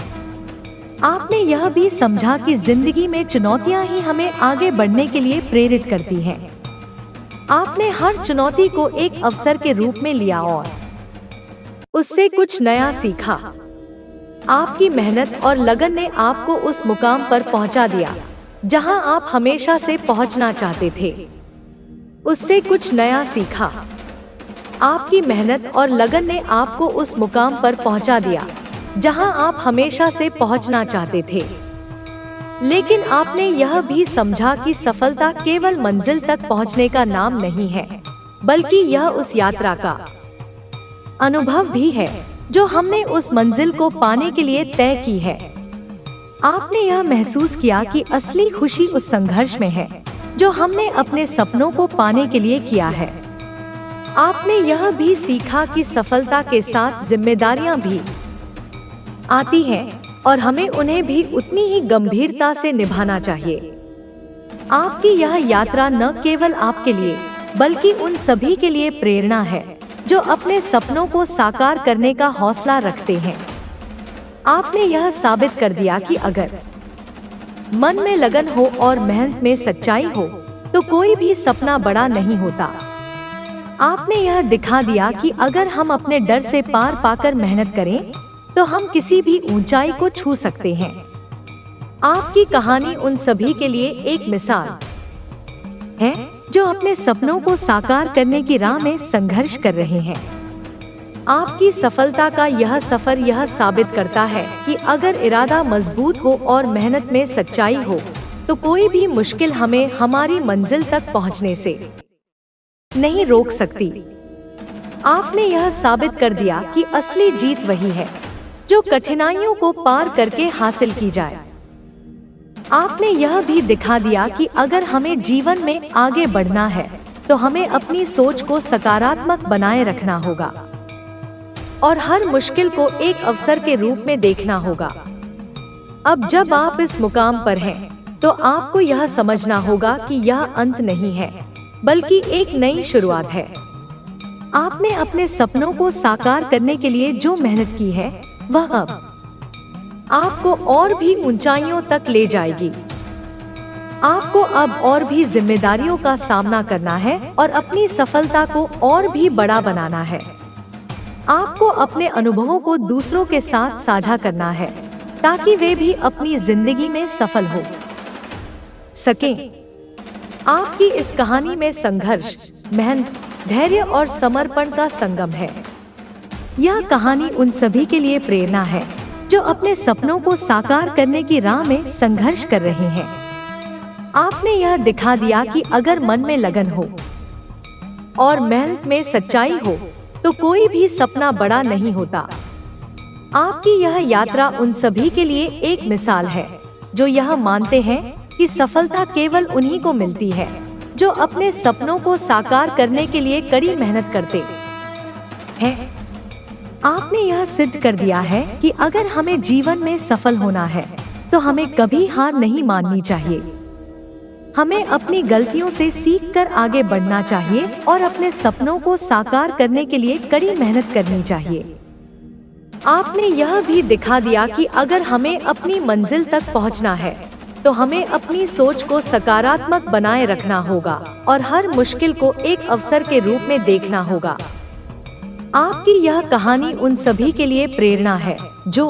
[SPEAKER 1] आपने यह भी समझा कि जिंदगी में चुनौतियां ही हमें आगे बढ़ने के लिए प्रेरित करती हैं। आपने हर चुनौती को एक अवसर के रूप में लिया और उससे कुछ नया सीखा। आपकी मेहनत और लगन ने आपको उस मुकाम पर पहुंचा दिया जहां आप हमेशा से पहुंचना चाहते थे। उससे कुछ नया सीखा। आपकी मेहनत और लगन ने आपको उस मुकाम पर पहुंचा दिया जहां आप हमेशा से पहुंचना चाहते थे। लेकिन आपने यह भी समझा कि सफलता केवल मंजिल तक पहुंचने का नाम नहीं है, बल्कि यह उस यात्रा का अनुभव भी है जो हमने उस मंजिल को पाने के लिए तय की है। आपने यह महसूस किया कि असली खुशी उस संघर्ष में है जो हमने अपने सपनों को पाने के लिए किया है। आपने यह भी सीखा कि सफलता के साथ जिम्मेदारियां भी आती हैं और हमें उन्हें भी उतनी ही गंभीरता से निभाना चाहिए। आपकी यह यात्रा न केवल आपके लिए बल्कि उन सभी के लिए प्रेरणा है जो अपने सपनों को साकार करने का हौसला रखते हैं। आपने यह साबित कर दिया कि अगर मन में लगन हो और मेहनत में सच्चाई हो तो कोई भी सपना बड़ा नहीं होता। आपने यह दिखा दिया कि अगर हम अपने डर से पार पाकर मेहनत करें तो हम किसी भी ऊंचाई को छू सकते हैं। आपकी कहानी उन सभी के लिए एक मिसाल है जो अपने सपनों को साकार करने की राह में संघर्ष कर रहे हैं। आपकी सफलता का यह सफर यह साबित करता है कि अगर इरादा मजबूत हो और मेहनत में सच्चाई हो तो कोई भी मुश्किल हमें हमारी मंजिल तक पहुंचने से नहीं रोक सकती। आपने यह साबित कर दिया कि असली जीत वही है जो कठिनाइयों को पार करके हासिल की जाए। आपने यह भी दिखा दिया कि अगर हमें जीवन में आगे बढ़ना है तो हमें अपनी सोच को सकारात्मक बनाए रखना होगा और हर मुश्किल को एक अवसर के रूप में देखना होगा। अब जब आप इस मुकाम पर हैं, तो आपको यह समझना होगा कि यह अंत नहीं है, बल्कि एक नई शुरुआत है। आपने अपने सपनों को साकार करने के लिए जो मेहनत की है, वह अब आपको और भी ऊंचाइयों तक ले जाएगी। आपको अब और भी जिम्मेदारियों का सामना करना है और अपनी सफलता को और भी बड़ा बनाना है। आपको अपने अनुभवों को दूसरों के साथ साझा करना है ताकि वे भी अपनी जिंदगी में सफल हो सकें। आपकी इस कहानी में संघर्ष, मेहनत, धैर्य और समर्पण का संगम है। यह कहानी उन सभी के लिए प्रेरणा है जो अपने सपनों को साकार करने की राह में संघर्ष कर रहे हैं। आपने यह दिखा दिया कि अगर मन में लगन हो और मेहनत में सच्चाई हो तो कोई भी सपना बड़ा नहीं होता। आपकी यह यात्रा उन सभी के लिए एक मिसाल है जो यह मानते हैं कि सफलता केवल उन्हीं को मिलती है जो अपने सपनों को साकार करने के लिए कड़ी मेहनत करते हैं। आपने यह सिद्ध कर दिया है कि अगर हमें जीवन में सफल होना है तो हमें कभी हार नहीं माननी चाहिए। हमें अपनी गलतियों से सीखकर आगे बढ़ना चाहिए और अपने सपनों को साकार करने के लिए कड़ी मेहनत करनी चाहिए। आपने यह भी दिखा दिया कि अगर हमें अपनी मंजिल तक पहुंचना है तो हमें अपनी सोच को सकारात्मक बनाए रखना होगा और हर मुश्किल को एक अवसर के रूप में देखना होगा। आपकी यह कहानी उन सभी के लिए प्रेरणा है जो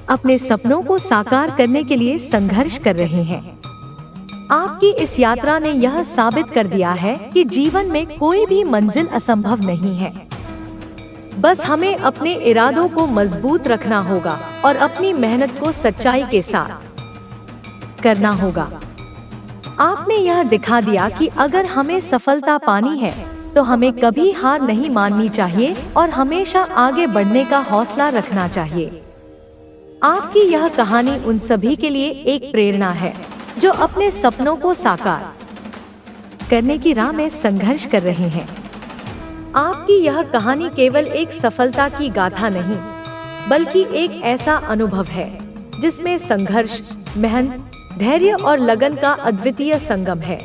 [SPEAKER 1] अपने सपनों को साकार करने के लिए संघर्ष कर रहे हैं। आपकी इस यात्रा ने यह साबित कर दिया है कि जीवन में कोई भी मंजिल असंभव नहीं है। बस हमें अपने इरादों को मजबूत रखना होगा और अपनी मेहनत को सच्चाई के साथ करना होगा। आपने यह दिखा दिया कि अगर हमें सफलता पानी है तो हमें कभी हार नहीं माननी चाहिए और हमेशा आगे बढ़ने का हौसला रखना चाहिए। आपकी यह कहानी उन सभी के लिए एक प्रेरणा है जो अपने सपनों को साकार करने की राह में संघर्ष कर रहे हैं। आपकी यह कहानी केवल एक सफलता की गाथा नहीं बल्कि एक ऐसा अनुभव है जिसमें संघर्ष, मेहनत, धैर्य और लगन का अद्वितीय संगम है।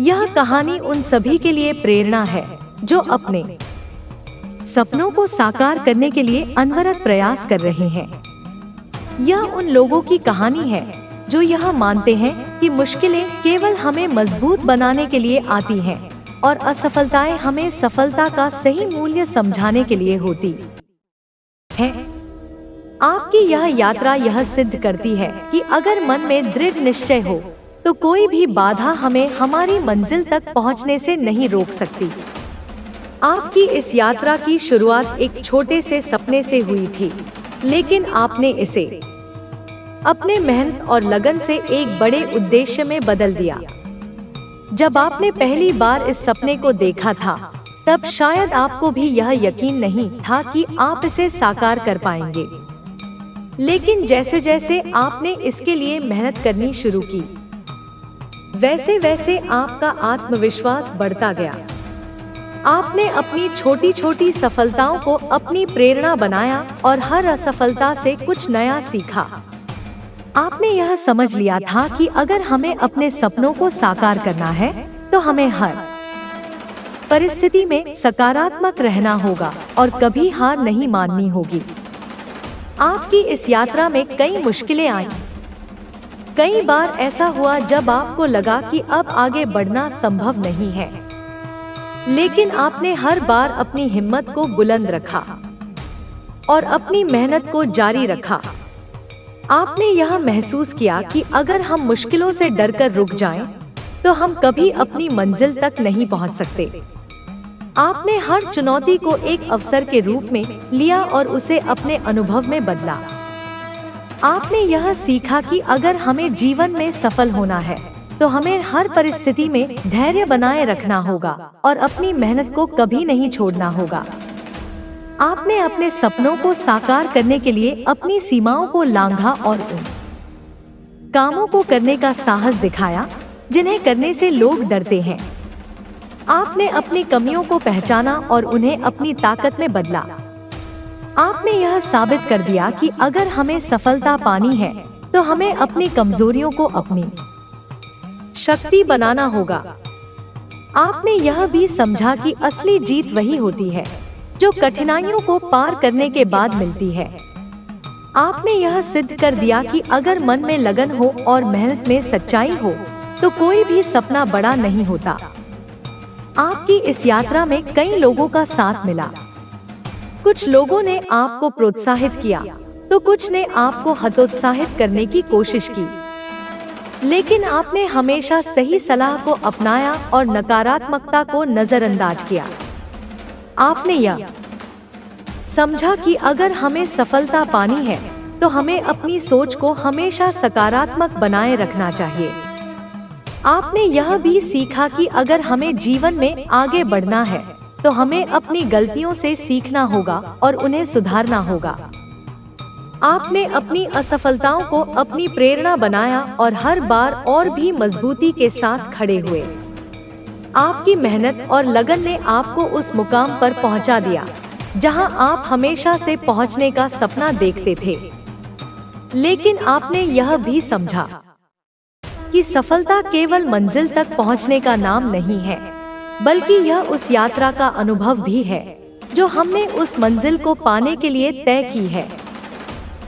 [SPEAKER 1] यह कहानी उन सभी के लिए प्रेरणा है जो अपने सपनों को साकार करने के लिए अनवरत प्रयास कर रहे हैं। यह उन लोगों की कहानी है जो यह मानते हैं कि मुश्किलें केवल हमें मजबूत बनाने के लिए आती हैं और असफलताएं हमें सफलता का सही मूल्य समझाने के लिए होती हैं। आपकी यह यात्रा यह सिद्ध करती है कि अगर मन में दृढ़ निश्चय हो तो कोई भी बाधा हमें हमारी मंजिल तक पहुंचने से नहीं रोक सकती। आपकी इस यात्रा की शुरुआत एक छोटे से सपने से हुई थी, लेकिन आपने इसे अपने मेहनत और लगन से एक बड़े उद्देश्य में बदल दिया। जब आपने पहली बार इस सपने को देखा था, तब शायद आपको भी यह यकीन नहीं था कि आप इसे साकार कर पाएंगे। लेकिन जैसे जैसे आपने इसके लिए मेहनत करनी शुरू की, वैसे वैसे आपका आत्मविश्वास बढ़ता गया। आपने अपनी छोटी छोटी सफलताओं को अपनी प्रेरणा बनाया और हर असफलता से कुछ नया सीखा। आपने यह समझ लिया था कि अगर हमें अपने सपनों को साकार करना है तो हमें हर परिस्थिति में सकारात्मक रहना होगा और कभी हार नहीं माननी होगी। आपकी इस यात्रा में कई मुश्किलें आईं। कई बार ऐसा हुआ जब आपको लगा कि अब आगे बढ़ना संभव नहीं है, लेकिन आपने हर बार अपनी हिम्मत को बुलंद रखा और अपनी मेहनत को जारी रखा। आपने यह महसूस किया कि अगर हम मुश्किलों से डरकर रुक जाएं, तो हम कभी अपनी मंजिल तक नहीं पहुंच सकते। आपने हर चुनौती को एक अवसर के रूप में लिया और उसे अपने अनुभव में बदला। आपने यह सीखा कि अगर हमें जीवन में सफल होना है तो हमें हर परिस्थिति में धैर्य बनाए रखना होगा और अपनी मेहनत को कभी नहीं छोड़ना होगा। आपने अपने सपनों को साकार करने के लिए अपनी सीमाओं को लांघा और उन कामों को करने का साहस दिखाया जिन्हें करने से लोग डरते हैं। आपने अपनी कमियों को पहचाना और उन्हें अपनी ताकत में बदला। आपने यह साबित कर दिया कि अगर हमें सफलता पानी है तो हमें अपनी कमजोरियों को अपनी शक्ति बनाना होगा। आपने यह भी समझा कि असली जीत वही होती है जो कठिनाइयों को पार करने के बाद मिलती है। आपने यह सिद्ध कर दिया कि अगर मन में लगन हो और मेहनत में सच्चाई हो तो कोई भी सपना बड़ा नहीं होता। आपकी इस यात्रा में कई लोगों का साथ मिला। कुछ लोगों ने आपको प्रोत्साहित किया तो कुछ ने आपको हतोत्साहित करने की कोशिश की, लेकिन आपने हमेशा सही सलाह को अपनाया और नकारात्मकता को नजरअंदाज किया। आपने यह समझा कि अगर हमें सफलता पानी है तो हमें अपनी सोच को हमेशा सकारात्मक बनाए रखना चाहिए। आपने यह भी सीखा कि अगर हमें जीवन में आगे बढ़ना है तो हमें अपनी गलतियों से सीखना होगा और उन्हें सुधारना होगा। आपने अपनी असफलताओं को अपनी प्रेरणा बनाया और हर बार और भी मजबूती के साथ खड़े हुए। आपकी मेहनत और लगन ने आपको उस मुकाम पर पहुंचा दिया जहां आप हमेशा से पहुंचने का सपना देखते थे। लेकिन आपने यह भी समझा कि सफलता केवल मंजिल तक पहुंचने का नाम नहीं है, बल्कि यह उस यात्रा का अनुभव भी है जो हमने उस मंजिल को पाने के लिए तय की है।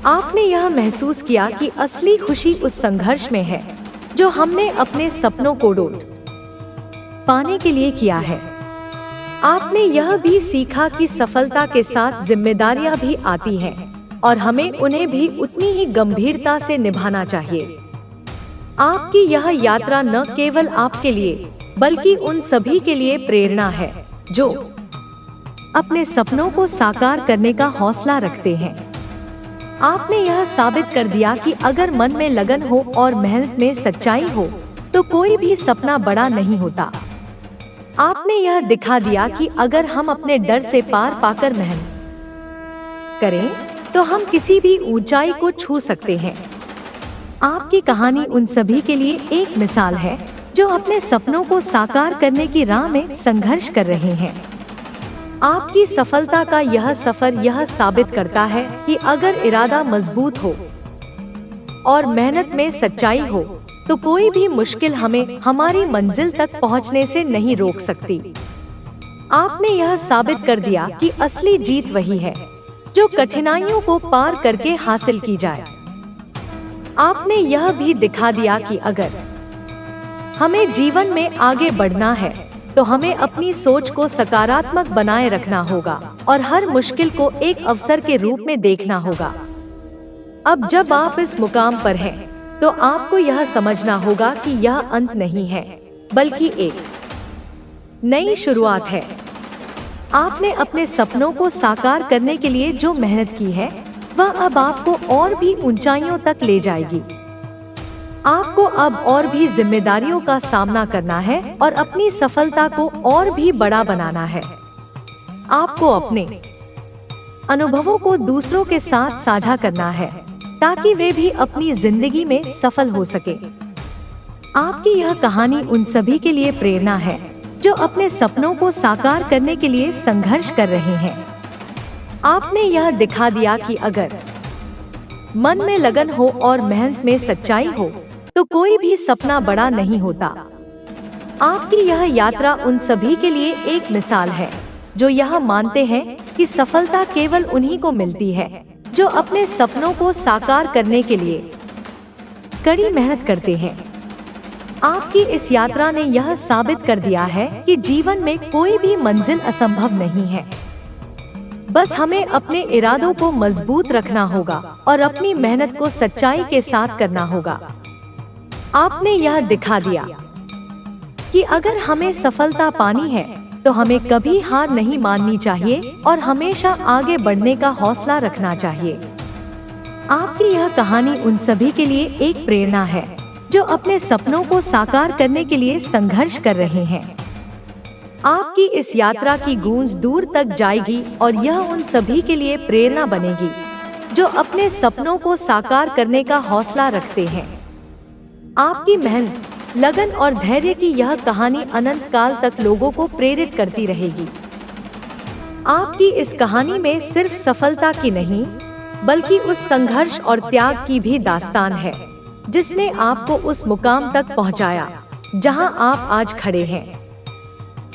[SPEAKER 1] आपने यह महसूस किया कि असली खुशी उस संघर्ष में है जो हमने अपने सपनों को पाने के लिए किया है। आपने यह भी सीखा कि सफलता के साथ जिम्मेदारियां भी आती हैं और हमें उन्हें भी उतनी ही गंभीरता से निभाना चाहिए। आपकी यह यात्रा न केवल आपके लिए बल्कि उन सभी के लिए प्रेरणा है जो अपने सपनों को साकार करने का हौसला रखते हैं। आपने यह साबित कर दिया कि अगर मन में लगन हो और मेहनत में सच्चाई हो तो कोई भी सपना बड़ा नहीं होता। आपने यह दिखा दिया कि अगर हम अपने डर से पार पाकर मेहनत करें तो हम किसी भी ऊंचाई को छू सकते हैं। आपकी कहानी उन सभी के लिए एक मिसाल है जो अपने सपनों को साकार करने की राह में संघर्ष कर रहे हैं। आपकी सफलता का यह सफर यह साबित करता है कि अगर इरादा मजबूत हो और मेहनत में सच्चाई हो तो कोई भी मुश्किल हमें हमारी मंजिल तक पहुंचने से नहीं रोक सकती। आपने यह साबित कर दिया कि असली जीत वही है जो कठिनाइयों को पार करके हासिल की जाए। आपने यह भी दिखा दिया कि अगर हमें जीवन में आगे बढ़ना है तो हमें अपनी सोच को सकारात्मक बनाए रखना होगा और हर मुश्किल को एक अवसर के रूप में देखना होगा। अब जब आप इस मुकाम पर हैं, तो आपको यह समझना होगा कि यह अंत नहीं है, बल्कि एक नई शुरुआत है। आपने अपने सपनों को साकार करने के लिए जो मेहनत की है, वह अब आपको और भी ऊंचाइयों तक ले जाएगी। आपको अब और भी जिम्मेदारियों का सामना करना है और अपनी सफलता को और भी बड़ा बनाना है। आपको अपने अनुभवों को दूसरों के साथ साझा करना है ताकि वे भी अपनी जिंदगी में सफल हो सके। आपकी यह कहानी उन सभी के लिए प्रेरणा है जो अपने सपनों को साकार करने के लिए संघर्ष कर रहे हैं। आपने यह दिखा दिया कि अगर मन में लगन हो और मेहनत में सच्चाई हो तो कोई भी सपना बड़ा नहीं होता। आपकी यह यात्रा उन सभी के लिए एक मिसाल है जो यह मानते हैं कि सफलता केवल उन्हीं को मिलती है जो अपने सपनों को साकार करने के लिए कड़ी मेहनत करते हैं। आपकी इस यात्रा ने यह साबित कर दिया है कि जीवन में कोई भी मंजिल असंभव नहीं है। बस हमें अपने इरादों को मजबूत रखना होगा और अपनी मेहनत को सच्चाई के साथ करना होगा। आपने यह दिखा दिया कि अगर हमें सफलता पानी है तो हमें कभी हार नहीं माननी चाहिए और हमेशा आगे बढ़ने का हौसला रखना चाहिए। आपकी यह कहानी उन सभी के लिए एक प्रेरणा है जो अपने सपनों को साकार करने के लिए संघर्ष कर रहे हैं। आपकी इस यात्रा की गूंज दूर तक जाएगी और यह उन सभी के लिए प्रेरणा बनेगी जो अपने सपनों को साकार करने का हौसला रखते हैं। आपकी मेहनत, लगन और धैर्य की यह कहानी अनंत काल तक लोगों को प्रेरित करती रहेगी। आपकी इस कहानी में सिर्फ सफलता की नहीं, बल्कि उस संघर्ष और त्याग की भी दास्तान है जिसने आपको उस मुकाम तक पहुंचाया जहां आप आज खड़े हैं।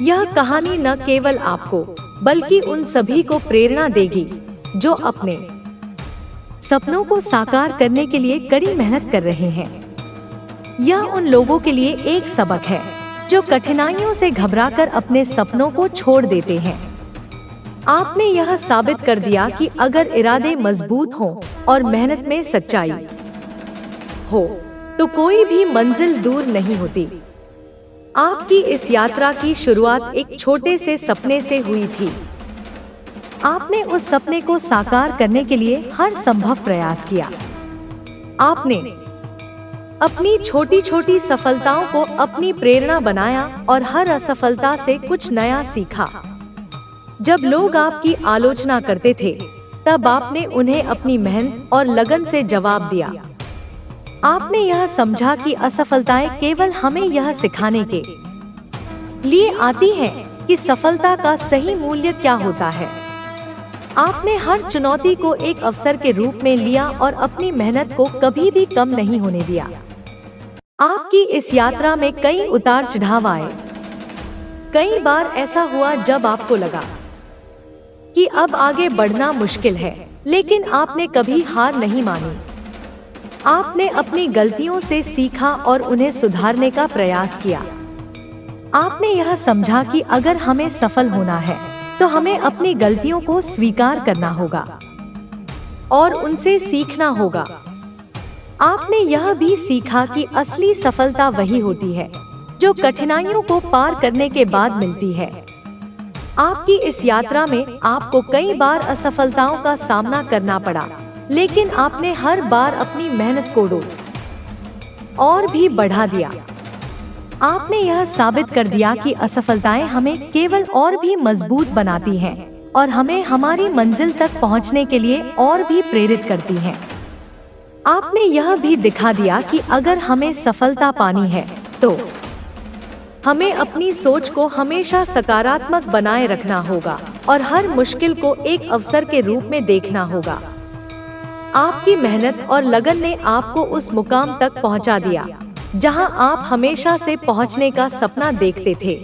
[SPEAKER 1] यह कहानी न केवल आपको बल्कि उन सभी को प्रेरणा देगी जो अपने सपनों को साकार करने के लिए कड़ी मेहनत कर रहे हैं। यह उन लोगों के लिए एक सबक है जो कठिनाइयों से घबराकर अपने सपनों को छोड़ देते हैं। आपने यह साबित कर दिया कि अगर इरादे मजबूत हों और मेहनत में सच्चाई हो तो कोई भी मंजिल दूर नहीं होती। आपकी इस यात्रा की शुरुआत एक छोटे से सपने से हुई थी। आपने उस सपने को साकार करने के लिए हर संभव प्रयास किया। आपने अपनी छोटी छोटी सफलताओं को अपनी प्रेरणा बनाया और हर असफलता से कुछ नया सीखा। जब लोग आपकी आलोचना करते थे, तब आपने उन्हें अपनी मेहनत और लगन से जवाब दिया। आपने यह समझा कि असफलताएं केवल हमें यह सिखाने के लिए आती हैं कि सफलता का सही मूल्य क्या होता है। आपने हर चुनौती को एक अवसर के रूप में लिया और अपनी मेहनत को कभी भी कम नहीं होने दिया। आपकी इस यात्रा में कई उतार चढ़ाव आए। कई बार ऐसा हुआ जब आपको लगा कि अब आगे बढ़ना मुश्किल है, लेकिन आपने कभी हार नहीं मानी। आपने अपनी गलतियों से सीखा और उन्हें सुधारने का प्रयास किया। आपने यह समझा कि अगर हमें सफल होना है तो हमें अपनी गलतियों को स्वीकार करना होगा और उनसे सीखना होगा। आपने यह भी सीखा कि असली सफलता वही होती है जो कठिनाइयों को पार करने के बाद मिलती है। आपकी इस यात्रा में आपको कई बार असफलताओं का सामना करना पड़ा, लेकिन आपने हर बार अपनी मेहनत को और भी बढ़ा दिया। आपने यह साबित कर दिया कि असफलताएं हमें केवल और भी मजबूत बनाती हैं और हमें हमारी मंजिल तक पहुंचने के लिए और भी प्रेरित करती हैं। आपने यह भी दिखा दिया कि अगर हमें सफलता पानी है तो हमें अपनी सोच को हमेशा सकारात्मक बनाए रखना होगा और हर मुश्किल को एक अवसर के रूप में देखना होगा। आपकी मेहनत और लगन ने आपको उस मुकाम तक पहुंचा दिया जहां आप हमेशा से पहुंचने का सपना देखते थे।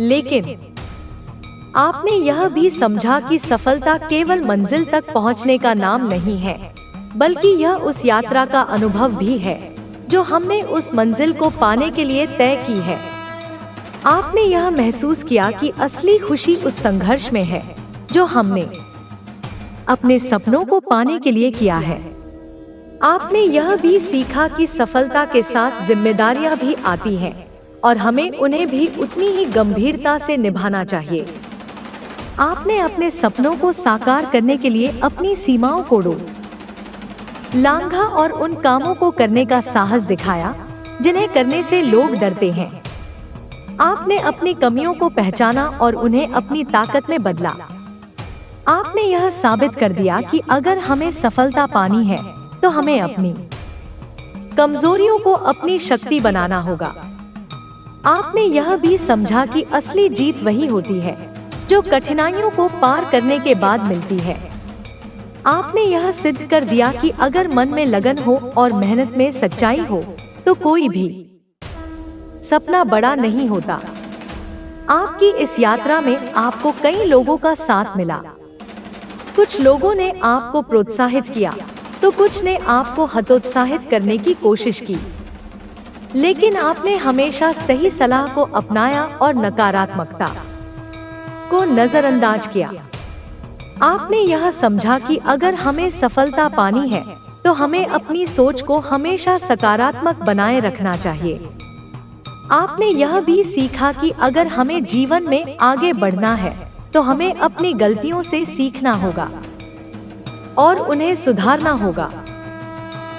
[SPEAKER 1] लेकिन आपने यह भी समझा कि सफलता केवल मंजिल तक पहुंचने का नाम नहीं है, बल्कि यह उस यात्रा का अनुभव भी है जो हमने उस मंजिल को पाने के लिए तय की है। आपने यह महसूस किया कि असली खुशी उस संघर्ष में है जो हमने अपने सपनों को पाने के लिए किया है। आपने यह भी सीखा कि सफलता के साथ जिम्मेदारियां भी आती हैं और हमें उन्हें भी उतनी ही गंभीरता से निभाना चाहिए। आपने अपने सपनों को साकार करने के लिए अपनी सीमाओं को लांघा और उन कामों को करने का साहस दिखाया जिन्हें करने से लोग डरते हैं। आपने अपनी कमियों को पहचाना और उन्हें अपनी ताकत में बदला। आपने यह साबित कर दिया कि अगर हमें सफलता पानी है तो हमें अपनी कमजोरियों को अपनी शक्ति बनाना होगा। आपने यह भी समझा कि असली जीत वही होती है जो कठिनाइयों को पार करने के बाद मिलती है। आपने यह सिद्ध कर दिया कि अगर मन में लगन हो और मेहनत में सच्चाई हो तो कोई भी सपना बड़ा नहीं होता। आपकी इस यात्रा में आपको कई लोगों का साथ मिला। कुछ लोगों ने आपको प्रोत्साहित किया तो कुछ ने आपको हतोत्साहित करने की कोशिश की, लेकिन आपने हमेशा सही सलाह को अपनाया और नकारात्मकता को नजरअंदाज किया। आपने यह समझा कि अगर हमें सफलता पानी है तो हमें अपनी सोच को हमेशा सकारात्मक बनाए रखना चाहिए। आपने यह भी सीखा कि अगर हमें जीवन में आगे बढ़ना है तो हमें अपनी गलतियों से सीखना होगा और उन्हें सुधारना होगा।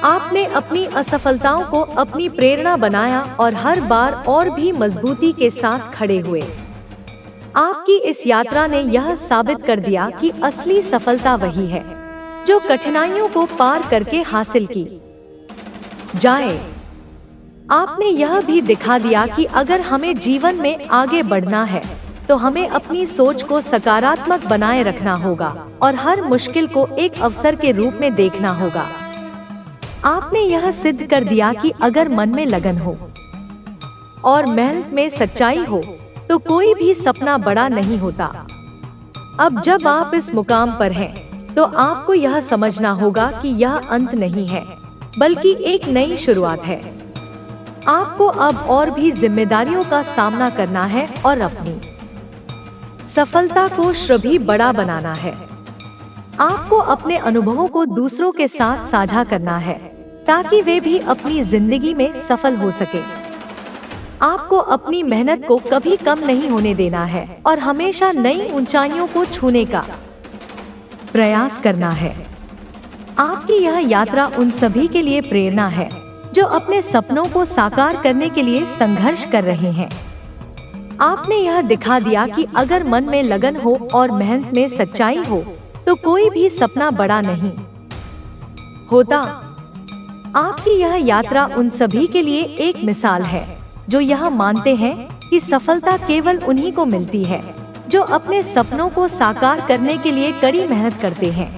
[SPEAKER 1] आपने अपनी असफलताओं को अपनी प्रेरणा बनाया और हर बार और भी मजबूती के साथ खड़े हुए। आपकी इस यात्रा ने यह साबित कर दिया कि असली सफलता वही है जो कठिनाइयों को पार करके हासिल की जाए। आपने यह भी दिखा दिया कि अगर हमें जीवन में आगे बढ़ना है तो हमें अपनी सोच को सकारात्मक बनाए रखना होगा और हर मुश्किल को एक अवसर के रूप में देखना होगा। आपने यह सिद्ध कर दिया कि अगर मन में लगन हो और मेहनत में सच्चाई हो तो कोई भी सपना बड़ा नहीं होता। अब जब आप इस मुकाम पर हैं, तो आपको यह समझना होगा कि यह अंत नहीं है, बल्कि एक नई शुरुआत है। आपको अब और भी जिम्मेदारियों का सामना करना है और अपनी सफलता को श्रभी बड़ा बनाना है। आपको अपने अनुभवों को दूसरों के साथ साझा करना है ताकि वे भी अपनी जिंदगी में सफल हो सके। आपको अपनी मेहनत को कभी कम नहीं होने देना है और हमेशा नई ऊंचाइयों को छूने का प्रयास करना है। आपकी यह यात्रा उन सभी के लिए प्रेरणा है जो अपने सपनों को साकार करने के लिए संघर्ष कर रहे हैं। आपने यह दिखा दिया कि अगर मन में लगन हो और मेहनत में सच्चाई हो तो कोई भी सपना बड़ा नहीं होता। आपकी यह यात्रा उन सभी के लिए एक मिसाल है जो यह मानते हैं कि सफलता केवल उन्हीं को मिलती है जो अपने सपनों को साकार करने के लिए कड़ी मेहनत करते हैं।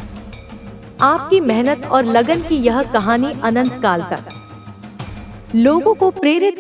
[SPEAKER 1] आपकी मेहनत और लगन की यह कहानी अनंत काल तक लोगों को प्रेरित